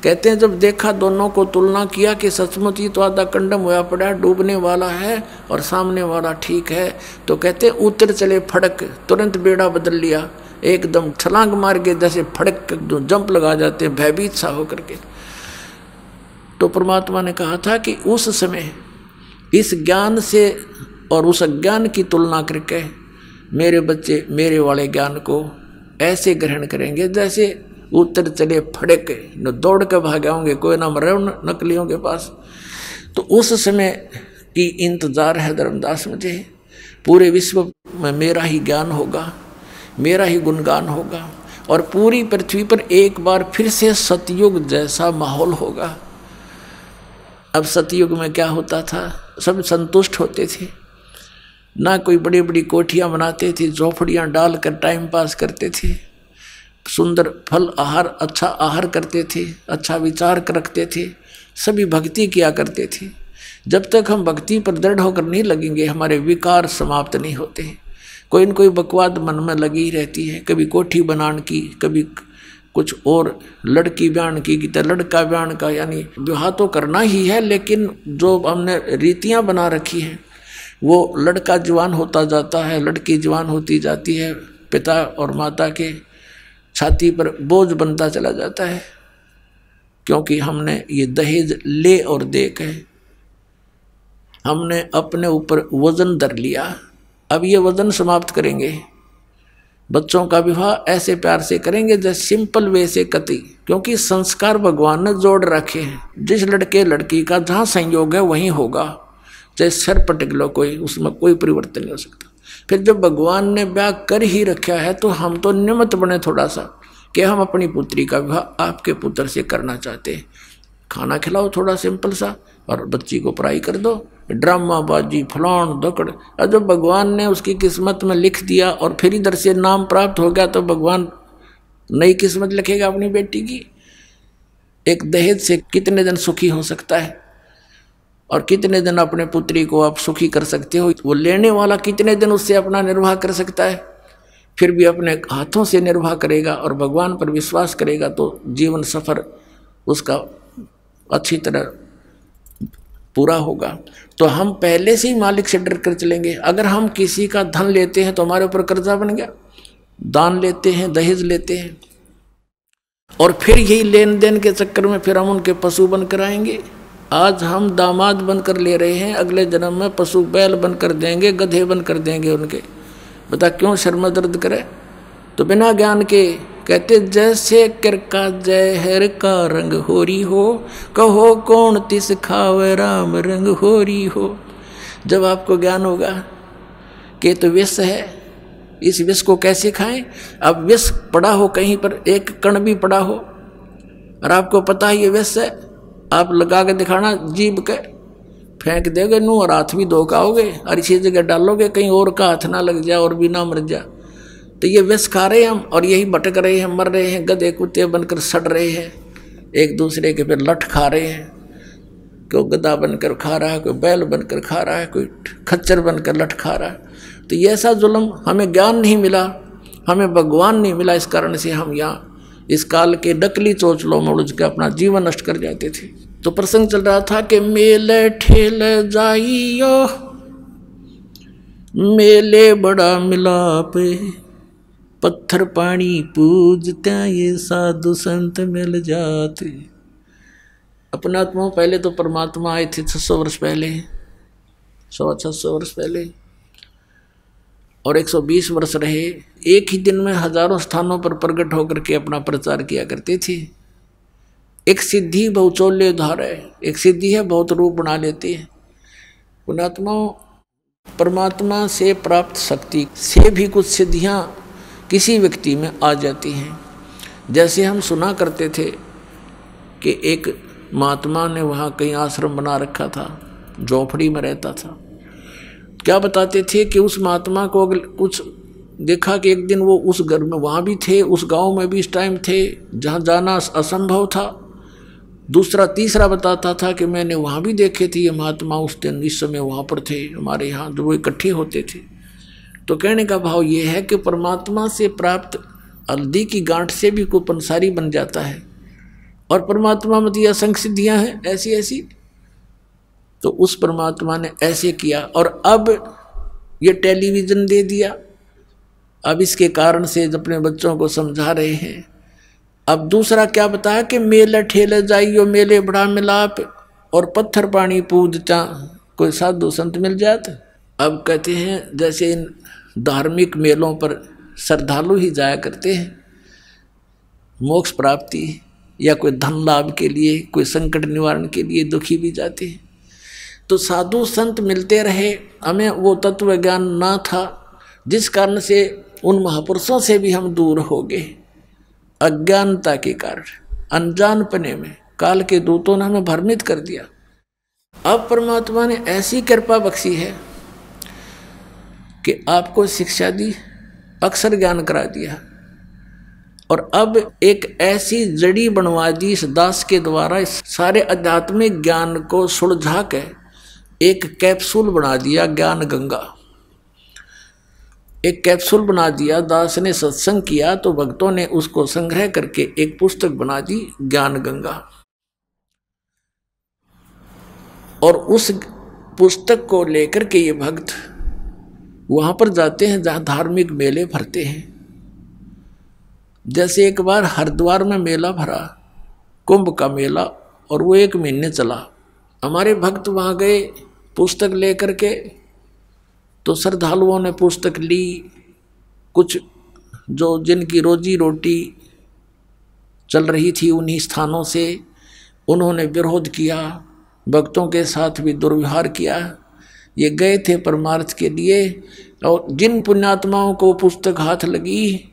कहते हैं जब देखा, दोनों को तुलना किया कि सचमुच ये तो आधा कंडम हुआ पड़ा, डूबने वाला है और सामने वाला ठीक है, तो कहते हैं उतर चले फड़क, तुरंत बेड़ा बदल लिया, एकदम छलांग मार के जैसे फड़क जो जंप लगा जाते हैं भयभीत सा होकर के। तो परमात्मा ने कहा था कि उस समय इस ज्ञान से और उस अज्ञान की तुलना करके मेरे बच्चे मेरे वाले ज्ञान को ऐसे ग्रहण करेंगे जैसे उतर चले फड़क, न दौड़ के भागे होंगे, कोई ना मरे नकलियों के पास। तो उस समय की इंतजार है धर्मदास मुझे, पूरे विश्व में मेरा ही ज्ञान होगा, मेरा ही गुणगान होगा, और पूरी पृथ्वी पर एक बार फिर से सतयुग जैसा माहौल होगा। अब सतयुग में क्या होता था, सब संतुष्ट होते थे, ना कोई बड़ी बड़ी कोठियाँ बनाते थे, झोपड़ियाँ डालकर टाइम पास करते थे, सुंदर फल आहार, अच्छा आहार करते थे, अच्छा विचार रखते थे, सभी भक्ति किया करते थे। जब तक हम भक्ति पर दृढ़ होकर नहीं लगेंगे हमारे विकार समाप्त नहीं होते। कोई न कोई बकवाद मन में लगी रहती है, कभी कोठी बनाने की, कभी कुछ और लड़की ब्यान की, तो लड़का ब्यान का, यानी विवाह तो करना ही है, लेकिन जो हमने रीतियां बना रखी हैं वो लड़का जवान होता जाता है, लड़की जवान होती जाती है, पिता और माता के छाती पर बोझ बनता चला जाता है, क्योंकि हमने ये दहेज ले और दे के हमने अपने ऊपर वजन धर लिया। अब ये वजन समाप्त करेंगे, बच्चों का विवाह ऐसे प्यार से करेंगे जैसे सिंपल वे से कति, क्योंकि संस्कार भगवान ने जोड़ रखे हैं। जिस लड़के लड़की का जहाँ संयोग है वहीं होगा, चाहे सर पटक लो कोई, उसमें कोई परिवर्तन नहीं हो सकता। फिर जब भगवान ने ब्याह कर ही रखा है तो हम तो निमित्त बने थोड़ा सा कि हम अपनी पुत्री का विवाह आपके पुत्र से करना चाहते हैं। खाना खिलाओ थोड़ा सिंपल सा, और बच्ची को पढ़ाई कर दो, ड्रामाबाजी फलान दकड़। और जब भगवान ने उसकी किस्मत में लिख दिया और फिर इधर से नाम प्राप्त हो गया, तो भगवान नई किस्मत लिखेगा अपनी बेटी की। एक दहेज से कितने दिन सुखी हो सकता है, और कितने दिन अपने पुत्री को आप सुखी कर सकते हो, वो लेने वाला कितने दिन उससे अपना निर्वाह कर सकता है। फिर भी अपने हाथों से निर्वाह करेगा और भगवान पर विश्वास करेगा तो जीवन सफर उसका अच्छी तरह पूरा होगा। तो हम पहले से ही मालिक से डर कर चलेंगे। अगर हम किसी का धन लेते हैं तो हमारे ऊपर कर्जा बन गया, दान लेते हैं, दहेज लेते हैं, और फिर यही लेन देन के चक्कर में फिर हम उनके पशु बनकर आएंगे। आज हम दामाद बनकर ले रहे हैं, अगले जन्म में पशु बैल बनकर देंगे, गधे बनकर देंगे उनके। बता क्यों शर्म दर्द करे। तो बिना ज्ञान के कहते जैसे किरका जहर का रंग होरी हो, कहो कौन तिस खावे राम रंग होरी हो। जब आपको ज्ञान होगा कि तो विष है, इस विष को कैसे खाएं। अब विष पड़ा हो कहीं पर, एक कण भी पड़ा हो और आपको पता है ये विष है, आप लगा के दिखाना, जीभ के फेंक देगे नू और हाथ भी धो खाओगे, और इसी जगह डालोगे कहीं और का हाथ ना लग जाए और भी ना मर जा। तो ये विष खा रहे हैं हम, और यही भटक रहे हैं, मर रहे हैं, गधे कुत्ते बनकर सड़ रहे हैं, एक दूसरे के फिर लठ खा रहे हैं। कोई गधा बनकर खा रहा है, कोई बैल बनकर खा रहा है, कोई खच्चर बनकर लठ खा रहा है। तो ये ऐसा जुल्म, हमें ज्ञान नहीं मिला, हमें भगवान नहीं मिला, इस कारण से हम यहाँ इस काल के डकली चोचलों में उलझ के अपना जीवन नष्ट कर जाते थे। तो प्रसंग चल रहा था कि मेले ठेले जाइयो, मेले बड़ा मिलाप, पत्थर पानी पूजते ये साधु संत मिल जाते। अपने आत्मा पहले तो परमात्मा आए थे 600 वर्ष पहले, 600 वर्ष पहले, और 120 वर्ष रहे। एक ही दिन में हजारों स्थानों पर प्रकट होकर के अपना प्रचार किया करते थे। एक सिद्धि बहुचोल्य धार है, एक सिद्धि है बहुत रूप बना लेती है। पुणात्मा परमात्मा से प्राप्त शक्ति से भी कुछ सिद्धियां किसी व्यक्ति में आ जाती हैं। जैसे हम सुना करते थे कि एक महात्मा ने वहाँ कहीं आश्रम बना रखा था, झोपड़ी में रहता था। क्या बताते थे कि उस महात्मा को कुछ देखा कि एक दिन वो उस घर में वहाँ भी थे, उस गांव में भी इस टाइम थे जहाँ जाना असंभव था। दूसरा तीसरा बताता था कि मैंने वहाँ भी देखे थे ये महात्मा उस दिन इस समय वहाँ पर थे, हमारे यहाँ जो वो इकट्ठे होते थे। तो कहने का भाव ये है कि परमात्मा से प्राप्त हल्दी की गांठ से भी कोई पंसारी बन जाता है, और परमात्मा में दिया असंख्य सिद्धियाँ हैं ऐसी ऐसी। तो उस परमात्मा ने ऐसे किया, और अब ये टेलीविज़न दे दिया। अब इसके कारण से अपने बच्चों को समझा रहे हैं। अब दूसरा क्या बताया कि मेले ठेले जाइयो, मेले बड़ा मिलाप, और पत्थर पानी पूजता कोई साधु संत मिल जाते। अब कहते हैं जैसे इन धार्मिक मेलों पर श्रद्धालु ही जाया करते हैं मोक्ष प्राप्ति या कोई धन लाभ के लिए, कोई संकट निवारण के लिए, दुखी भी जाते हैं। तो साधु संत मिलते रहे, हमें वो तत्व ज्ञान ना था, जिस कारण से उन महापुरुषों से भी हम दूर हो गए। अज्ञानता के कारण, अनजानपने में काल के दूतों ने हमें भ्रमित कर दिया। अब परमात्मा ने ऐसी कृपा बख्शी है कि आपको शिक्षा दी, अक्षर ज्ञान करा दिया, और अब एक ऐसी जड़ी बनवा दी इस दास के द्वारा, इस सारे आध्यात्मिक ज्ञान को सुलझा के एक कैप्सूल बना दिया, ज्ञान गंगा। एक कैप्सूल बना दिया, दास ने सत्संग किया तो भक्तों ने उसको संग्रह करके एक पुस्तक बना दी, ज्ञान गंगा। और उस पुस्तक को लेकर के ये भक्त वहां पर जाते हैं जहां धार्मिक मेले भरते हैं। जैसे एक बार हरिद्वार में मेला भरा, कुंभ का मेला, और वो 1 महीने चला। हमारे भक्त वहां गए पुस्तक लेकर के, तो श्रद्धालुओं ने पुस्तक ली। कुछ जो जिनकी रोजी रोटी चल रही थी उन्हीं स्थानों से, उन्होंने विरोध किया, भक्तों के साथ भी दुर्व्यवहार किया। ये गए थे परमार्थ के लिए, और जिन पुण्यात्माओं को पुस्तक हाथ लगी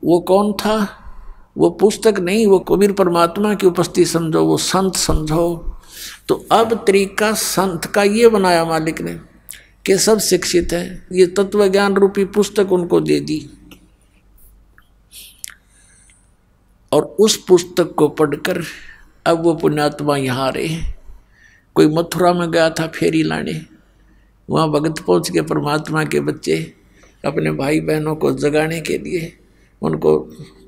वो कौन था? वो पुस्तक नहीं, वो कबीर परमात्मा की उपस्थिति समझो, वो संत समझो। तो अब तरीका संत का ये बनाया मालिक ने कि सब शिक्षित हैं, ये तत्व ज्ञान रूपी पुस्तक उनको दे दी, और उस पुस्तक को पढ़कर अब वो पुण्यात्मा यहाँ आ रहे हैं। कोई मथुरा में गया था फेरी लाने, वहाँ भगत पहुँच के परमात्मा के बच्चे अपने भाई बहनों को जगाने के लिए उनको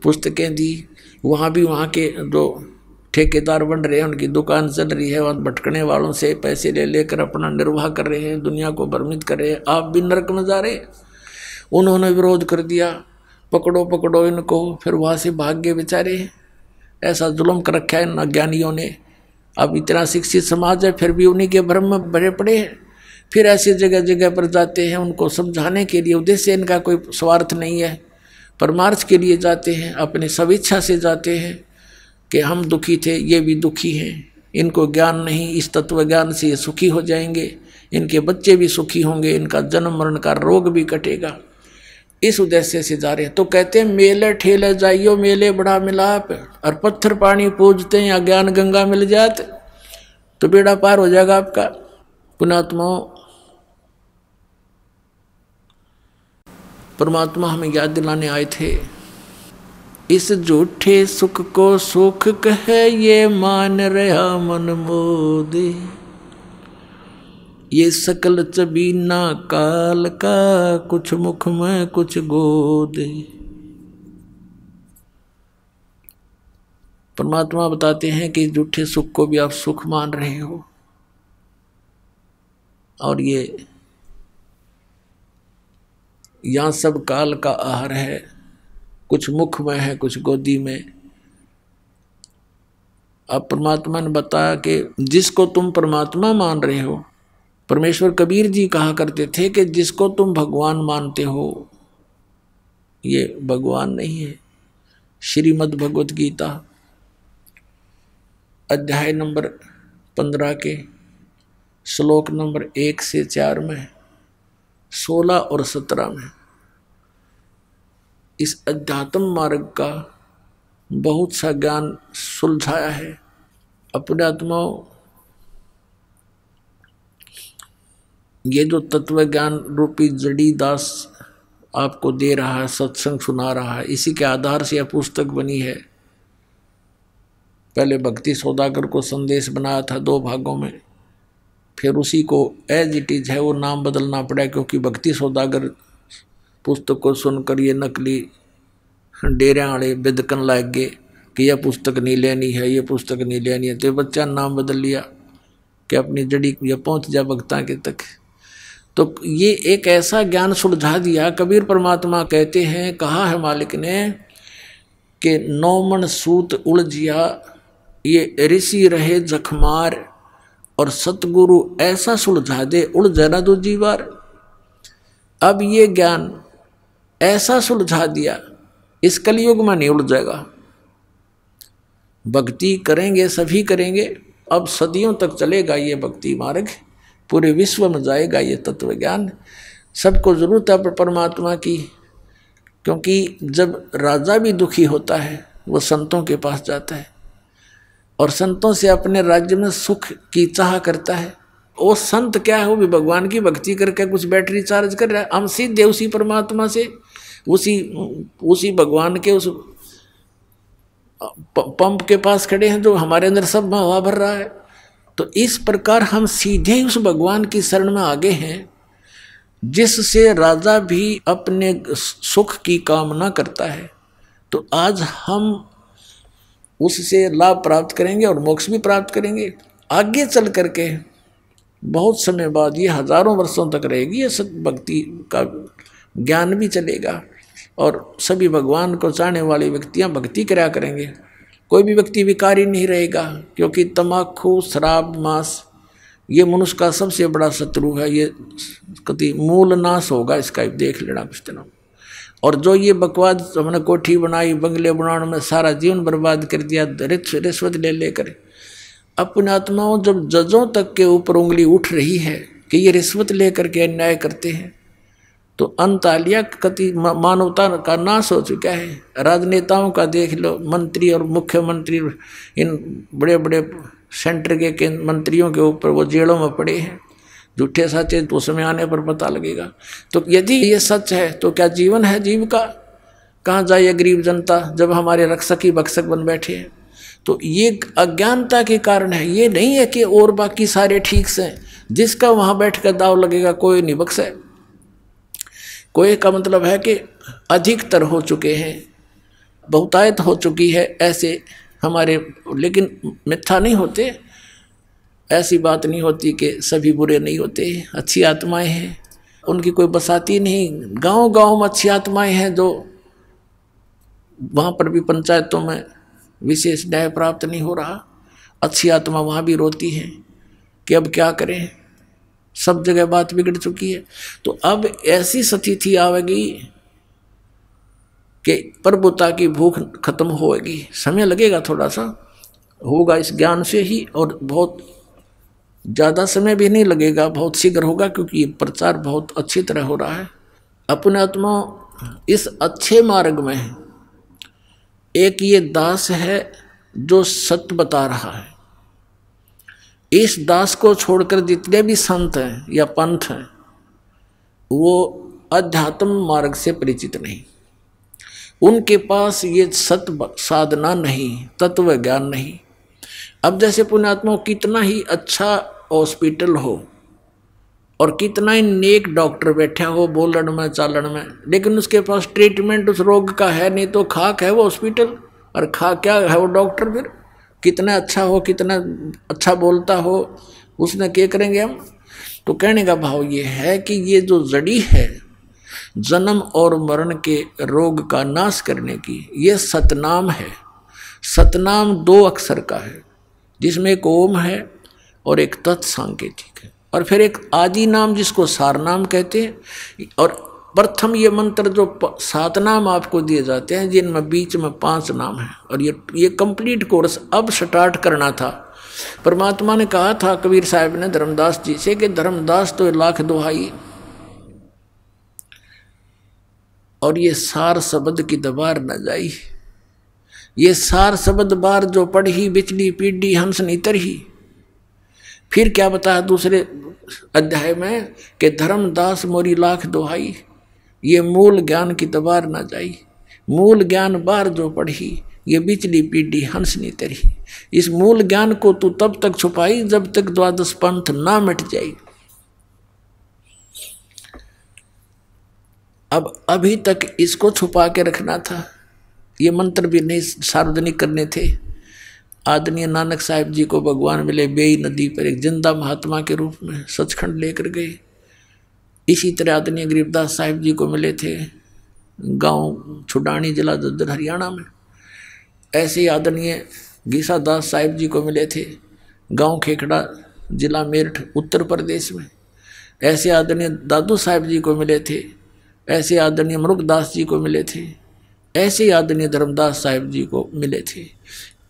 पुस्तकें दी। वहाँ भी वहाँ के जो ठेकेदार बन रहे हैं, उनकी दुकान चल रही है, वहाँ भटकने वालों से पैसे ले लेकर अपना निर्वाह कर रहे हैं, दुनिया को भ्रमित कर रहे हैं। आप भी नरक में जा रहे। उन्होंने विरोध कर दिया, पकड़ो पकड़ो इनको, फिर वहाँ से भाग गए बेचारे। ऐसा जुल्म कर रखा है इन अज्ञानियों ने। अब इतना शिक्षित समाज है फिर भी उन्हीं के भ्रम में भरे पड़े हैं। फिर ऐसी जगह जगह पर जाते हैं उनको समझाने के लिए। उद्देश्य इनका कोई स्वार्थ नहीं है, परमार्थ के लिए जाते हैं, अपने स्वेच्छा से जाते हैं कि हम दुखी थे, ये भी दुखी हैं, इनको ज्ञान नहीं, इस तत्व ज्ञान से ये सुखी हो जाएंगे, इनके बच्चे भी सुखी होंगे, इनका जन्म मरण का रोग भी कटेगा। इस उद्देश्य से जा रहे हैं। तो कहते हैं मेले ठेले जाइयो, मेले बड़ा मिलाप, और पत्थर पानी पूजते हैं या ज्ञान गंगा मिल जाते तो बेड़ा पार हो जाएगा आपका। पुणात्माओं, परमात्मा हमें याद दिलाने आए थे इस झूठे सुख को सुख कहे, ये मान रहा मन मोदे। ये सकल चबीना काल का, कुछ मुख में कुछ गोदे। परमात्मा बताते हैं कि झूठे सुख को भी आप सुख मान रहे हो, और ये यहाँ सब काल का आहार है, कुछ मुख में है कुछ गोदी में। अब परमात्मा ने बताया कि जिसको तुम परमात्मा मान रहे हो, परमेश्वर कबीर जी कहा करते थे कि जिसको तुम भगवान मानते हो ये भगवान नहीं है। श्रीमद् भगवत गीता अध्याय नंबर 15 के श्लोक नंबर 1 से 4 में, 16 और 17 में इस अध्यात्म मार्ग का बहुत सा ज्ञान सुलझाया है। अपने आत्माओं, ये जो तत्व ज्ञान रूपी जड़ी दास आपको दे रहा है, सत्संग सुना रहा है, इसी के आधार से यह पुस्तक बनी है। पहले भक्ति सौदागर को संदेश बनाया था 2 भागों में, फिर उसी को एज इट इज है वो नाम बदलना पड़ा, क्योंकि भक्ति सौदागर पुस्तक को सुनकर ये नकली डेरे वाले बिदकन लग गए कि यह पुस्तक नहीं लेनी है, ये पुस्तक नहीं लेनी है। तो बच्चा नाम बदल लिया कि अपनी जड़ी ये पहुँच जा भक्ता के तक। तो ये एक ऐसा ज्ञान सुलझा दिया। कबीर परमात्मा कहते हैं, कहा है मालिक ने कि 9 मन सूत उलझिया, ये ऋषि रहे जखमार, और सतगुरु ऐसा सुलझा दे उलझे ना दूजी बार। अब ये ज्ञान ऐसा सुलझा दिया, इस कलयुग में नहीं उलझेगा। भक्ति करेंगे सभी करेंगे, अब सदियों तक चलेगा ये भक्ति मार्ग, पूरे विश्व में जाएगा ये तत्व ज्ञान। सबको जरूरत है परमात्मा की, क्योंकि जब राजा भी दुखी होता है वो संतों के पास जाता है और संतों से अपने राज्य में सुख की चाह करता है। वो संत क्या है, वो भी भगवान की भक्ति करके कुछ बैटरी चार्ज कर रहा है। हम सीधे उसी परमात्मा से, उसी भगवान के उस पंप के पास खड़े हैं जो हमारे अंदर सब में हवा भर रहा है। तो इस प्रकार हम सीधे ही उस भगवान की शरण में आगे हैं, जिससे राजा भी अपने सुख की कामना करता है। तो आज हम उससे लाभ प्राप्त करेंगे और मोक्ष भी प्राप्त करेंगे। आगे चल करके बहुत समय बाद, ये हजारों वर्षों तक रहेगी, ये सत भक्ति का ज्ञान भी चलेगा और सभी भगवान को चाहने वाले व्यक्तियां भक्ति करा करेंगे। कोई भी व्यक्ति विकारी नहीं रहेगा, क्योंकि तम्बाकू, शराब, मांस ये मनुष्य का सबसे बड़ा शत्रु है। ये कति मूल नाश होगा, इसका देख लेना कुछ दिनों। और जो ये बकवाद हमने कोठी बनाई, बंगले बनाने में सारा जीवन बर्बाद कर दिया रिश्वत ले लेकर, अपने आत्माओं जब जजों तक के ऊपर उंगली उठ रही है कि ये रिश्वत लेकर के अन्याय करते हैं, तो अंतालिया कति मानवता का नाश हो चुका है। राजनेताओं का देख लो, मंत्री और मुख्यमंत्री, इन बड़े बड़े सेंटर के मंत्रियों के ऊपर वो जेलों में पड़े हैं। झूठे सच्चे तो समय आने पर पता लगेगा। तो यदि ये सच है तो क्या जीवन है जीव का? कहाँ जाए गरीब जनता जब हमारे रक्षक ही भक्षक बन बैठे हैं? तो ये अज्ञानता के कारण है। ये नहीं है कि और बाकी सारे ठीक से, जिसका वहाँ बैठ कर दाव लगेगा कोई नहीं बख्शे। कोई का मतलब है कि अधिकतर हो चुके हैं, बहुतायत हो चुकी है ऐसे हमारे, लेकिन मिथ्या नहीं होते। ऐसी बात नहीं होती कि सभी बुरे नहीं होते, अच्छी आत्माएं हैं, उनकी कोई बसाती नहीं। गांव-गांव में अच्छी आत्माएं हैं, जो वहाँ पर भी पंचायतों में विशेष न्याय प्राप्त नहीं हो रहा। अच्छी आत्मा वहाँ भी रोती है कि अब क्या करें, सब जगह बात बिगड़ चुकी है। तो अब ऐसी स्थिति आवेगी कि प्रभुता की भूख खत्म होगी। समय लगेगा, थोड़ा सा होगा इस ज्ञान से ही, और बहुत ज़्यादा समय भी नहीं लगेगा, बहुत शीघ्र होगा, क्योंकि ये प्रचार बहुत अच्छी तरह हो रहा है। अपने आत्मा इस अच्छे मार्ग में है। एक ये दास है जो सत्य बता रहा है। इस दास को छोड़कर जितने भी संत हैं या पंथ हैं, वो अध्यात्म मार्ग से परिचित नहीं। उनके पास ये सत साधना नहीं, तत्व ज्ञान नहीं। अब जैसे पुण्यात्मा कितना ही अच्छा हॉस्पिटल हो और कितना ही नेक डॉक्टर बैठा हो बोलन में चालन में, लेकिन उसके पास ट्रीटमेंट उस रोग का है नहीं, तो खाक है वो हॉस्पिटल और खा क्या है वो डॉक्टर। फिर कितना अच्छा हो, कितना अच्छा बोलता हो, उसने क्या करेंगे हम। तो कहने का भाव ये है कि ये जो जड़ी है जन्म और मरण के रोग का नाश करने की, ये सतनाम है। सतनाम 2 अक्षर का है, जिसमें एक ओम है और एक तत्सांकेतिक है, और फिर एक आदि नाम जिसको सारनाम कहते हैं। और प्रथम ये मंत्र जो 7 नाम आपको दिए जाते हैं, जिनमें बीच में 5 नाम हैं, और ये कंप्लीट कोर्स अब स्टार्ट करना था। परमात्मा ने कहा था कबीर साहब ने धर्मदास जी से कि धर्मदास तो 1,00,000 दुहाई और ये सार शब्द की दबार न जाई। ये सार शब्द बार जो पढ़ी बिचली पीढ़ी हंस नीतर ही। फिर क्या बताया दूसरे अध्याय में कि धर्मदास मोरी 1,00,000 दुहाई, ये मूल ज्ञान की दबार न जाई। मूल ज्ञान बार जो पढ़ी ये बिचली पीढ़ी हंस नीतर ही। इस मूल ज्ञान को तू तब तक छुपाई जब तक 12 पंथ ना मिट जाए। अब अभी तक इसको छुपा के रखना था, ये मंत्र भी नहीं सार्वजनिक करने थे। आदरणीय नानक साहिब जी को भगवान मिले बेई नदी पर एक जिंदा महात्मा के रूप में, सचखंड लेकर गए। इसी तरह आदरणीय गरीबदास साहिब जी को मिले थे गांव छुडानी जिला झज्जर हरियाणा में। ऐसे ही आदरणीय गीसा दास साहिब जी को मिले थे गांव खेखड़ा जिला मेरठ उत्तर प्रदेश में। ऐसे आदरणीय दादू साहिब जी को मिले थे। ऐसे आदरणीय मरुगदास जी को मिले थे। ऐसे आदरणीय धर्मदास साहिब जी को मिले थे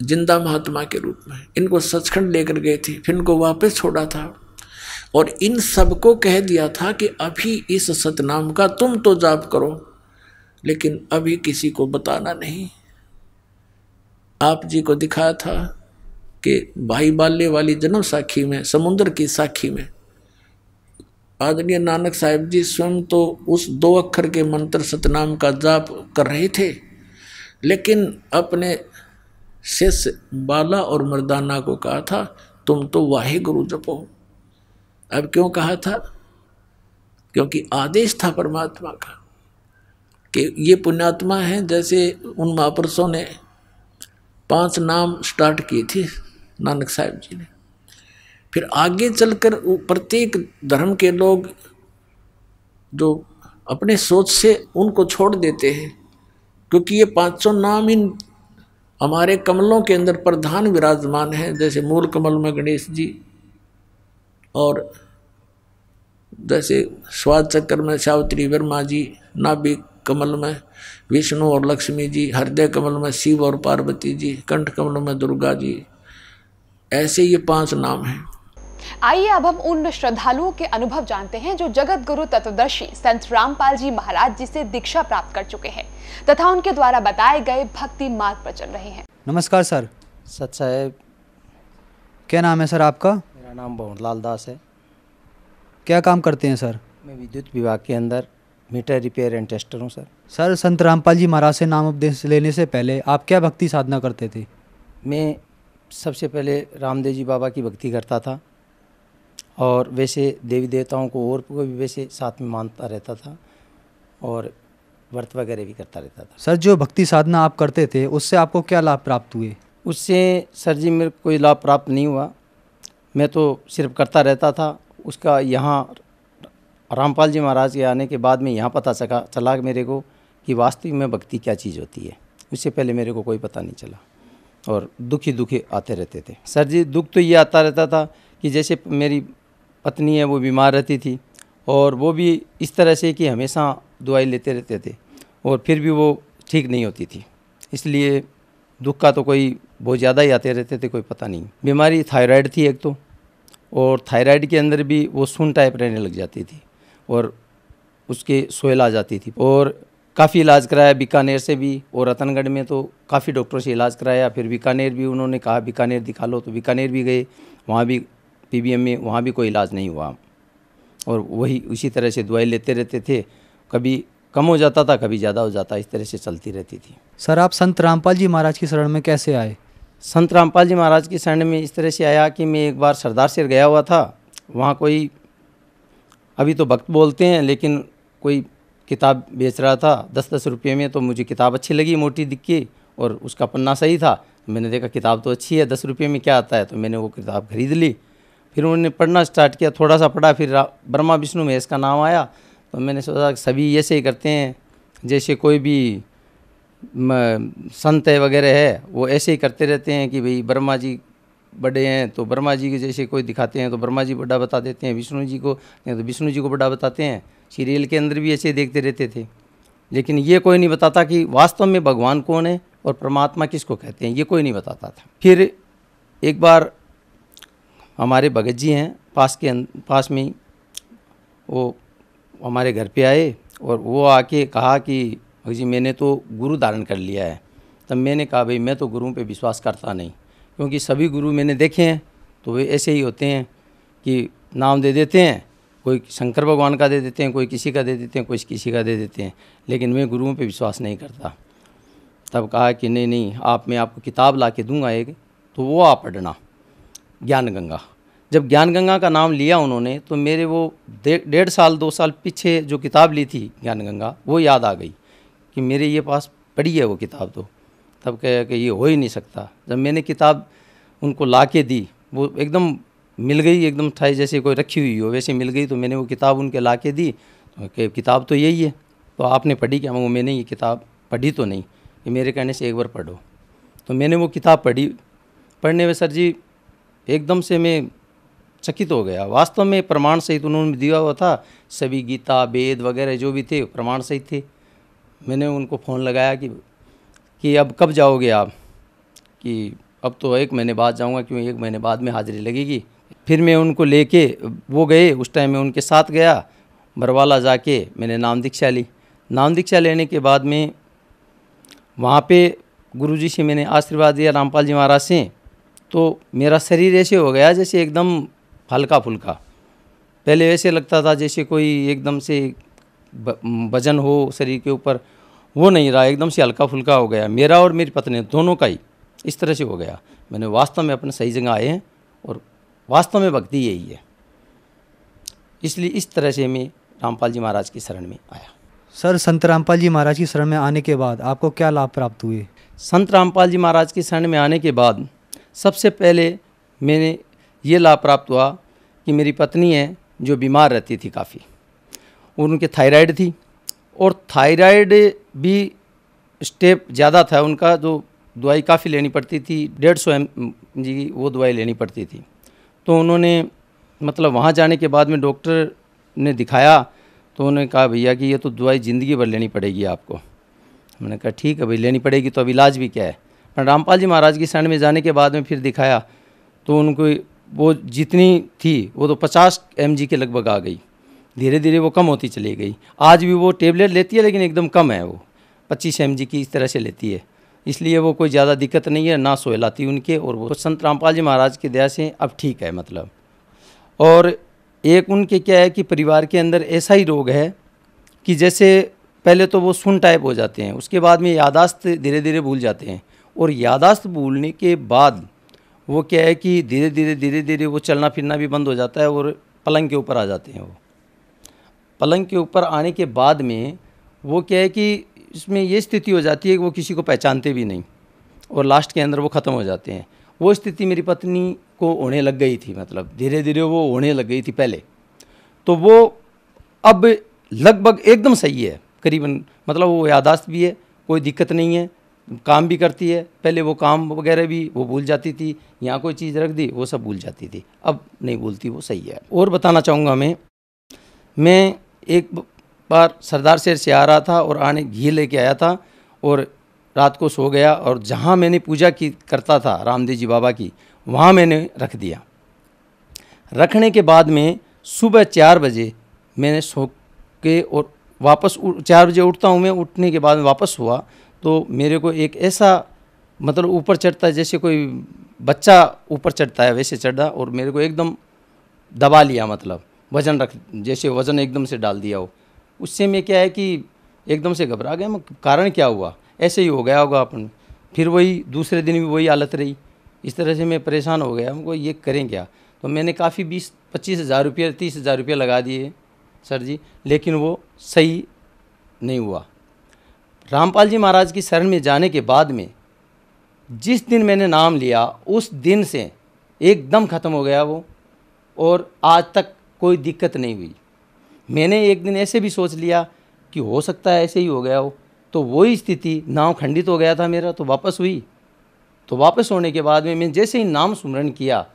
जिंदा महात्मा के रूप में। इनको सचखंड लेकर गए थे, फिर इनको वापस छोड़ा था और इन सबको कह दिया था कि अभी इस सतनाम का तुम तो जाप करो, लेकिन अभी किसी को बताना नहीं। आप जी को दिखाया था कि भाई बाल्य वाली जन्म साखी में, समुद्र की साखी में आदरणीय नानक साहिब जी स्वयं तो उस 2 अक्षर के मंत्र सतनाम का जाप कर रहे थे, लेकिन अपने शिष्य बाला और मर्दाना को कहा था तुम तो वाहे गुरु जपो। अब क्यों कहा था? क्योंकि आदेश था परमात्मा का कि ये पुण्यात्मा हैं। जैसे उन महापुरुषों ने 5 नाम स्टार्ट किए थे नानक साहिब जी ने, फिर आगे चलकर प्रत्येक धर्म के लोग जो अपने सोच से उनको छोड़ देते हैं, क्योंकि ये 500 नाम इन हमारे कमलों के अंदर प्रधान विराजमान है। जैसे मूल कमल में गणेश जी, और जैसे स्वाद चक्र में सावित्री वर्मा जी, नाभिक कमल में विष्णु और लक्ष्मी जी, हृदय कमल में शिव और पार्वती जी, कंठ कमल में दुर्गा जी। ऐसे ये 5 नाम हैं। आइए अब हम उन श्रद्धालुओं के अनुभव जानते हैं जो जगत गुरु तत्वदर्शी संत रामपाल जी महाराज जी से दीक्षा प्राप्त कर चुके हैं तथा उनके द्वारा बताए गए भक्ति मार्ग पर चल रहे हैं। नमस्कार सर। सत साहेब। क्या नाम है सर आपका? मेरा नाम भवनलाल दास है। क्या काम करते हैं सर? मैं विद्युत विभाग के अंदर मीटर रिपेयर एंड टेस्टर हूँ सर। सर, संत रामपाल जी महाराज से नाम उपदेश लेने से पहले आप क्या भक्ति साधना करते थे? मैं सबसे पहले रामदेव जी बाबा की भक्ति करता था, और वैसे देवी देवताओं को और को भी वैसे साथ में मानता रहता था, और व्रत वगैरह भी करता रहता था। सर, जो भक्ति साधना आप करते थे उससे आपको क्या लाभ प्राप्त हुए? उससे सर जी मेरे कोई लाभ प्राप्त नहीं हुआ, मैं तो सिर्फ करता रहता था। उसका यहाँ रामपाल जी महाराज के आने के बाद में यहाँ पता चला मेरे को कि वास्तविक में भक्ति क्या चीज़ होती है। उससे पहले मेरे को कोई पता नहीं चला, और दुख ही आते रहते थे सर जी। दुख तो ये आता रहता था कि जैसे मेरी पत्नी है वो बीमार रहती थी, और वो भी इस तरह से कि हमेशा दवाई लेते रहते थे और फिर भी वो ठीक नहीं होती थी। इसलिए दुख का तो कोई बहुत ज़्यादा ही आते रहते थे, कोई पता नहीं। बीमारी थायराइड थी एक तो, और थायराइड के अंदर भी वो सुन टाइप रहने लग जाती थी और उसके सोयल आ जाती थी। और काफ़ी इलाज कराया बीकानेर से भी, और रतनगढ़ में तो काफ़ी डॉक्टरों से इलाज कराया। फिर बीकानेर भी उन्होंने कहा बीकानेर दिखा लो, तो बीकानेर भी गए, वहाँ भी पीबीएम में वहाँ भी कोई इलाज नहीं हुआ। और वही उसी तरह से दवाई लेते रहते थे। कभी कम हो जाता था, कभी ज़्यादा हो जाता, इस तरह से चलती रहती थी। सर आप संत रामपाल जी महाराज की शरण में कैसे आए? संत रामपाल जी महाराज की शरण में इस तरह से आया कि मैं एक बार सरदार सिर गया हुआ था। वहाँ कोई, अभी तो भक्त बोलते हैं, लेकिन कोई किताब बेच रहा था 10-10 रुपये में। तो मुझे किताब अच्छी लगी, मोटी दिख के, और उसका पन्ना सही था। मैंने देखा किताब तो अच्छी है, 10 रुपये में क्या आता है, तो मैंने वो किताब खरीद ली। फिर उन्होंने पढ़ना स्टार्ट किया, थोड़ा सा पढ़ा, फिर ब्रह्मा विष्णु महेश का नाम आया। तो मैंने सोचा कि सभी ऐसे ही करते हैं, जैसे कोई भी संत है वगैरह है वो ऐसे ही करते रहते हैं कि भाई ब्रह्मा जी बड़े हैं तो ब्रह्मा जी के जैसे कोई दिखाते हैं तो ब्रह्मा जी बड़ा बता देते हैं, विष्णु जी को नहीं तो विष्णु जी को बड़ा बताते हैं। सीरियल के अंदर भी ऐसे देखते रहते थे, लेकिन ये कोई नहीं बताता कि वास्तव में भगवान कौन है और परमात्मा किसको कहते हैं, ये कोई नहीं बताता था। फिर एक बार हमारे भगत जी हैं पास में ही, वो हमारे घर पे आए और वो आके कहा कि भगत जी मैंने तो गुरु धारण कर लिया है। तब मैंने कहा भाई मैं तो गुरुओं पे विश्वास करता नहीं, क्योंकि सभी गुरु मैंने देखे हैं तो वे ऐसे ही होते हैं कि नाम दे देते हैं, कोई शंकर भगवान का दे देते हैं, कोई किसी का दे देते हैं, कोई किसी का दे देते हैं, लेकिन मैं गुरुओं पे विश्वास नहीं करता। तब कहा कि नहीं मैं आपको किताब ला के दूँगा एक, तो वो आप पढ़ना, ज्ञान गंगा। जब ज्ञान गंगा का नाम लिया उन्होंने तो मेरे वो 1.5 साल 2 साल पीछे जो किताब ली थी ज्ञान गंगा, वो याद आ गई कि मेरे ये पास पढ़ी है वो किताब। तो तब कहा कि ये हो ही नहीं सकता। जब मैंने किताब उनको ला के दी, वो एकदम मिल गई, एकदम ठाई जैसे कोई रखी हुई हो वैसे मिल गई। तो मैंने वो किताब उनके ला के दी, तो कि किताब तो यही है, तो आपने पढ़ी क्या? वो मैंने ये किताब पढ़ी तो नहीं, कि मेरे कहने से एक बार पढ़ो। तो मैंने वो किताब पढ़ी। पढ़ने में सर जी एकदम से मैं चकित हो गया। वास्तव में प्रमाण सहित उन्होंने दिया हुआ था, सभी गीता वेद वगैरह जो भी थे प्रमाण सहित थे। मैंने उनको फ़ोन लगाया कि अब कब जाओगे आप? कि अब तो 1 महीने बाद जाऊंगा, क्योंकि 1 महीने बाद में हाजिरी लगेगी। फिर मैं उनको लेके वो गए, उस टाइम मैं उनके साथ गया बरवाला। जाके मैंने नाम दीक्षा ली। नाम दीक्षा लेने के बाद में वहाँ पे गुरुजी से मैंने आशीर्वाद दिया रामपाल जी महाराज से। तो मेरा शरीर ऐसे हो गया जैसे एकदम हल्का फुल्का। पहले ऐसे लगता था जैसे कोई एकदम से वजन हो शरीर के ऊपर, वो नहीं रहा, एकदम से हल्का फुल्का हो गया मेरा और मेरी पत्नी दोनों का ही इस तरह से हो गया। मैंने वास्तव में अपने सही जगह आए हैं और वास्तव में भक्ति यही है। इसलिए इस तरह से मैं रामपाल जी महाराज की शरण में आया। सर संत रामपाल जी महाराज की शरण में आने के बाद आपको क्या लाभ प्राप्त हुए? संत रामपाल जी महाराज की शरण में आने के बाद सबसे पहले मैंने ये लाभ प्राप्त हुआ कि मेरी पत्नी है जो बीमार रहती थी काफ़ी, उनके थायराइड थी और थायराइड भी स्टेप ज़्यादा था उनका, जो दवाई काफ़ी लेनी पड़ती थी, 150 mg की वो दवाई लेनी पड़ती थी। तो उन्होंने मतलब वहाँ जाने के बाद में डॉक्टर ने दिखाया तो उन्होंने कहा भैया कि ये तो दवाई ज़िंदगी भर लेनी पड़ेगी आपको। मैंने कहा ठीक है भाई लेनी पड़ेगी, तो अब इलाज भी क्या है। पर रामपाल जी महाराज की शरण में जाने के बाद में फिर दिखाया तो उनको वो जितनी थी वो तो 50 mg के लगभग आ गई। धीरे धीरे वो कम होती चली गई। आज भी वो टेबलेट लेती है लेकिन एकदम कम है, वो 25 mg की इस तरह से लेती है। इसलिए वो कोई ज़्यादा दिक्कत नहीं है, ना सोहलाती उनके। और वो संत रामपाल जी महाराज की दया से अब ठीक है मतलब। और एक उनके क्या है कि परिवार के अंदर ऐसा ही रोग है कि जैसे पहले तो वो सुन टाइप हो जाते हैं, उसके बाद में यादाश्त धीरे धीरे भूल जाते हैं, और यादाश्त भूलने के बाद वो क्या है कि धीरे धीरे वो चलना फिरना भी बंद हो जाता है और पलंग के ऊपर आ जाते हैं। वो पलंग के ऊपर आने के बाद में वो क्या है कि इसमें ये स्थिति हो जाती है कि वो किसी को पहचानते भी नहीं और लास्ट के अंदर वो ख़त्म हो जाते हैं। वो स्थिति मेरी पत्नी को होने लग गई थी, मतलब धीरे धीरे वो होने लग गई थी पहले। तो वो अब लगभग एकदम सही है करीबन, मतलब वो यादाश्त भी है, कोई दिक्कत नहीं है, काम भी करती है। पहले वो काम वगैरह भी वो भूल जाती थी, यहाँ कोई चीज़ रख दी वो सब भूल जाती थी, अब नहीं भूलती, वो सही है। और बताना चाहूँगा मैं एक बार सरदार शहर से आ रहा था और आने घी लेके आया था और रात को सो गया, और जहाँ मैंने पूजा की करता था रामदेव जी बाबा की, वहाँ मैंने रख दिया। रखने के बाद में सुबह 4 बजे मैंने सो के और वापस 4 बजे उठता हूँ मैं, उठने के बाद वापस हुआ तो मेरे को एक ऐसा मतलब ऊपर चढ़ता है जैसे कोई बच्चा ऊपर चढ़ता है वैसे चढ़ा, और मेरे को एकदम दबा लिया, मतलब वज़न एकदम से डाल दिया हो। उससे मैं क्या है कि एकदम से घबरा गया मैं, कारण क्या हुआ, ऐसे ही हो गया होगा अपन। फिर वही दूसरे दिन भी वही हालत रही। इस तरह से मैं परेशान हो गया, हमको ये करें क्या। तो मैंने काफ़ी 20-25 हज़ार रुपये 30 हज़ार रुपये लगा दिए सर जी, लेकिन वो सही नहीं हुआ। रामपाल जी महाराज की शरण में जाने के बाद में जिस दिन मैंने नाम लिया उस दिन से एकदम ख़त्म हो गया वो, और आज तक कोई दिक्कत नहीं हुई। मैंने एक दिन ऐसे भी सोच लिया कि हो सकता है ऐसे ही हो गया हो, तो वही स्थिति, नाम खंडित हो गया था मेरा, तो वापस हुई। तो वापस होने के बाद में मैं जैसे ही नाम सुमरण किया,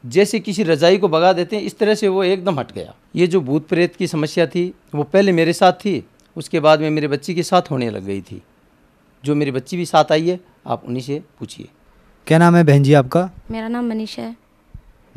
जैसे किसी रजाई को भगा देते हैं इस तरह से वो एकदम हट गया। ये जो भूत प्रेत की समस्या थी वो पहले मेरे साथ थी, उसके बाद में मेरे बच्ची के साथ होने लग गई थी। जो मेरी बच्ची भी साथ आई है, आप उन्हीं से पूछिए। क्या नाम है बहन जी आपका? मेरा नाम मनीषा है।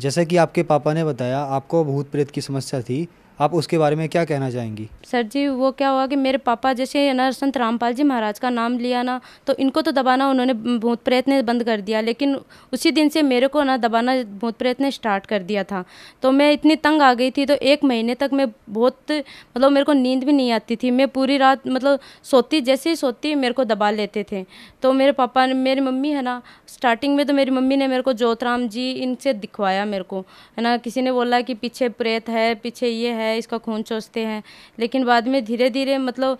जैसा कि आपके पापा ने बताया आपको भूत प्रेत की समस्या थी, आप उसके बारे में क्या कहना चाहेंगी? सर जी, वो क्या हुआ कि मेरे पापा जैसे ना संत रामपाल जी महाराज का नाम लिया ना, तो इनको तो दबाना उन्होंने भूत प्रेत ने बंद कर दिया, लेकिन उसी दिन से मेरे को ना दबाना भूत प्रेत ने स्टार्ट कर दिया था। तो मैं इतनी तंग आ गई थी, तो 1 महीने तक मैं बहुत मतलब मेरे को नींद भी नहीं आती थी। मैं पूरी रात मतलब सोती, जैसे ही सोती मेरे को दबा लेते थे। तो मेरे पापा ने, मेरी मम्मी है ना, स्टार्टिंग में तो मेरी मम्मी ने मेरे को ज्योतराम जी इनसे दिखवाया मेरे को, है ना। किसी ने बोला कि पीछे प्रेत है, पीछे ये है, इसका खून चूसते हैं, लेकिन बाद में धीरे धीरे मतलब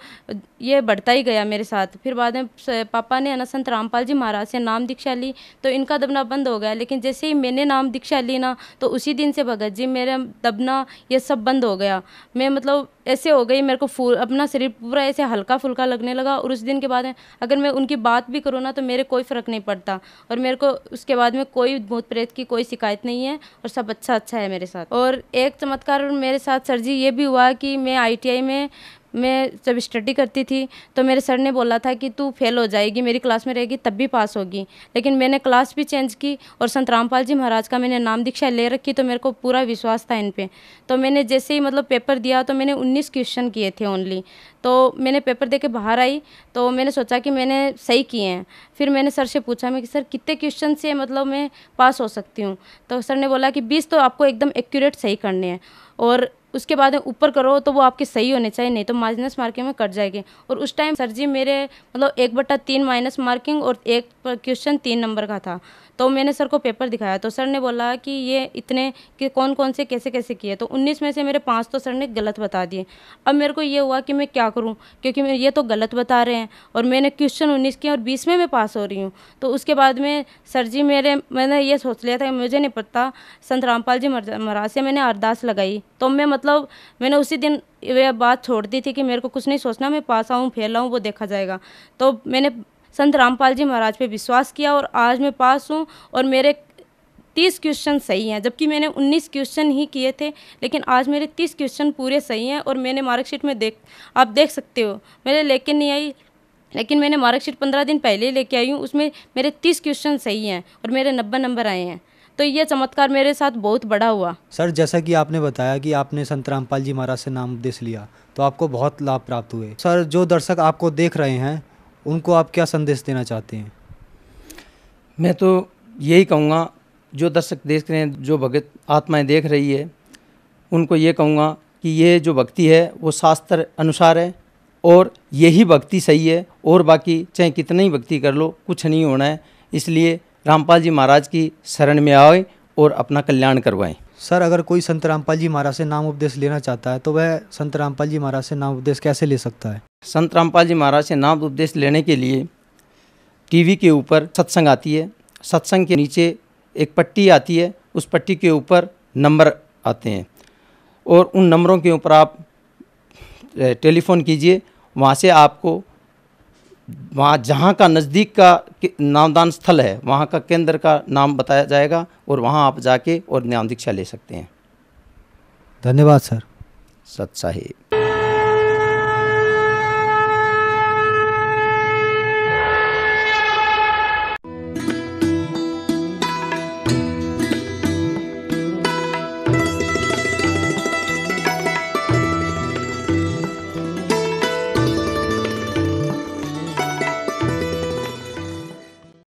ये बढ़ता ही गया मेरे साथ। फिर बाद में पापा ने है ना संत रामपाल जी महाराज से नाम दीक्षा ली, तो इनका दबना बंद हो गया। लेकिन जैसे ही मैंने नाम दीक्षा ली ना, तो उसी दिन से भगत जी मेरा दबना ये सब बंद हो गया। मैं मतलब ऐसे हो गई, मेरे को अपना शरीर पूरा ऐसे हल्का फुल्का लगने लगा। और उस दिन के बाद अगर मैं उनकी बात भी करूँ ना, तो मेरे कोई फ़र्क नहीं पड़ता, और मेरे को उसके बाद में कोई भूत प्रेत की कोई शिकायत नहीं है, और सब अच्छा है मेरे साथ। और एक चमत्कार मेरे साथ सर जी ये भी हुआ कि मैं ITI में मैं जब स्टडी करती थी, तो मेरे सर ने बोला था कि तू फेल हो जाएगी, मेरी क्लास में रहेगी तब भी पास होगी। लेकिन मैंने क्लास भी चेंज की, और संत रामपाल जी महाराज का मैंने नाम दीक्षा ले रखी, तो मेरे को पूरा विश्वास था इन पे। तो मैंने जैसे ही मतलब पेपर दिया, तो मैंने 19 क्वेश्चन किए थे ओनली। तो मैंने पेपर दे के बाहर आई, तो मैंने सोचा कि मैंने सही किए हैं। फिर मैंने सर से पूछा मैं कि सर कितने क्वेश्चन से मतलब मैं पास हो सकती हूँ? तो सर ने बोला कि 20 तो आपको एकदम एक्यूरेट सही करने हैं, और उसके बाद ऊपर करो तो वो आपके सही होने चाहिए, नहीं तो माइनस मार्किंग में कट जाएगी। और उस टाइम सर जी मेरे मतलब 1/3 माइनस मार्किंग और 1 क्वेश्चन 3 नंबर का था। तो मैंने सर को पेपर दिखाया, तो सर ने बोला कि ये इतने कि कौन कौन से कैसे कैसे किए। तो 19 में से मेरे 5 तो सर ने गलत बता दिए। अब मेरे को ये हुआ कि मैं क्या करूं, क्योंकि मैं ये तो गलत बता रहे हैं, और मैंने क्वेश्चन 19 किया और 20 में मैं पास हो रही हूँ। तो उसके बाद में सर जी मैंने ये सोच लिया था कि मुझे नहीं पता, संत रामपाल जी महाराज से मैंने अरदास लगाई। तो मैंने उसी दिन ये बात छोड़ दी थी कि मेरे को कुछ नहीं सोचना, मैं पास आऊँ फेल आऊँ वो देखा जाएगा। तो मैंने संत रामपाल जी महाराज पे विश्वास किया, और आज मैं पास हूँ, और मेरे 30 क्वेश्चन सही हैं, जबकि मैंने 19 क्वेश्चन ही किए थे। लेकिन आज मेरे 30 क्वेश्चन पूरे सही हैं, और मैंने मार्कशीट में आप देख सकते हो, मेरे लेके नहीं आई, लेकिन मैंने मार्कशीट 15 दिन पहले लेके आई हूँ, उसमें मेरे 30 क्वेश्चन सही हैं और मेरे 90 नंबर आए हैं। तो ये चमत्कार मेरे साथ बहुत बड़ा हुआ। सर, जैसा कि आपने बताया कि आपने संत रामपाल जी महाराज से नाम उपदेश लिया, तो आपको बहुत लाभ प्राप्त हुए। सर, जो दर्शक आपको देख रहे हैं उनको आप क्या संदेश देना चाहते हैं? मैं तो यही कहूँगा, जो दर्शक देख रहे हैं, जो भगत आत्माएं देख रही है, उनको ये कहूँगा कि ये जो भक्ति है वो शास्त्र अनुसार है, और यही भक्ति सही है, और बाकी चाहे कितना ही भक्ति कर लो कुछ नहीं होना है। इसलिए रामपाल जी महाराज की शरण में आए और अपना कल्याण करवाएं। सर, अगर कोई संत रामपाल जी महाराज से नाम उपदेश लेना चाहता है, तो वह संत रामपाल जी महाराज से नाम उपदेश कैसे ले सकता है? संत रामपाल जी महाराज से नाम उपदेश लेने के लिए टीवी के ऊपर सत्संग आती है, सत्संग के नीचे एक पट्टी आती है, उस पट्टी के ऊपर नंबर आते हैं, और उन नंबरों के ऊपर आप टेलीफोन कीजिए। वहाँ से आपको वहाँ जहाँ का नज़दीक का नामदान स्थल है, वहाँ का केंद्र का नाम बताया जाएगा, और वहाँ आप जाके और नाम दीक्षा ले सकते हैं। धन्यवाद सर। सत साहिब।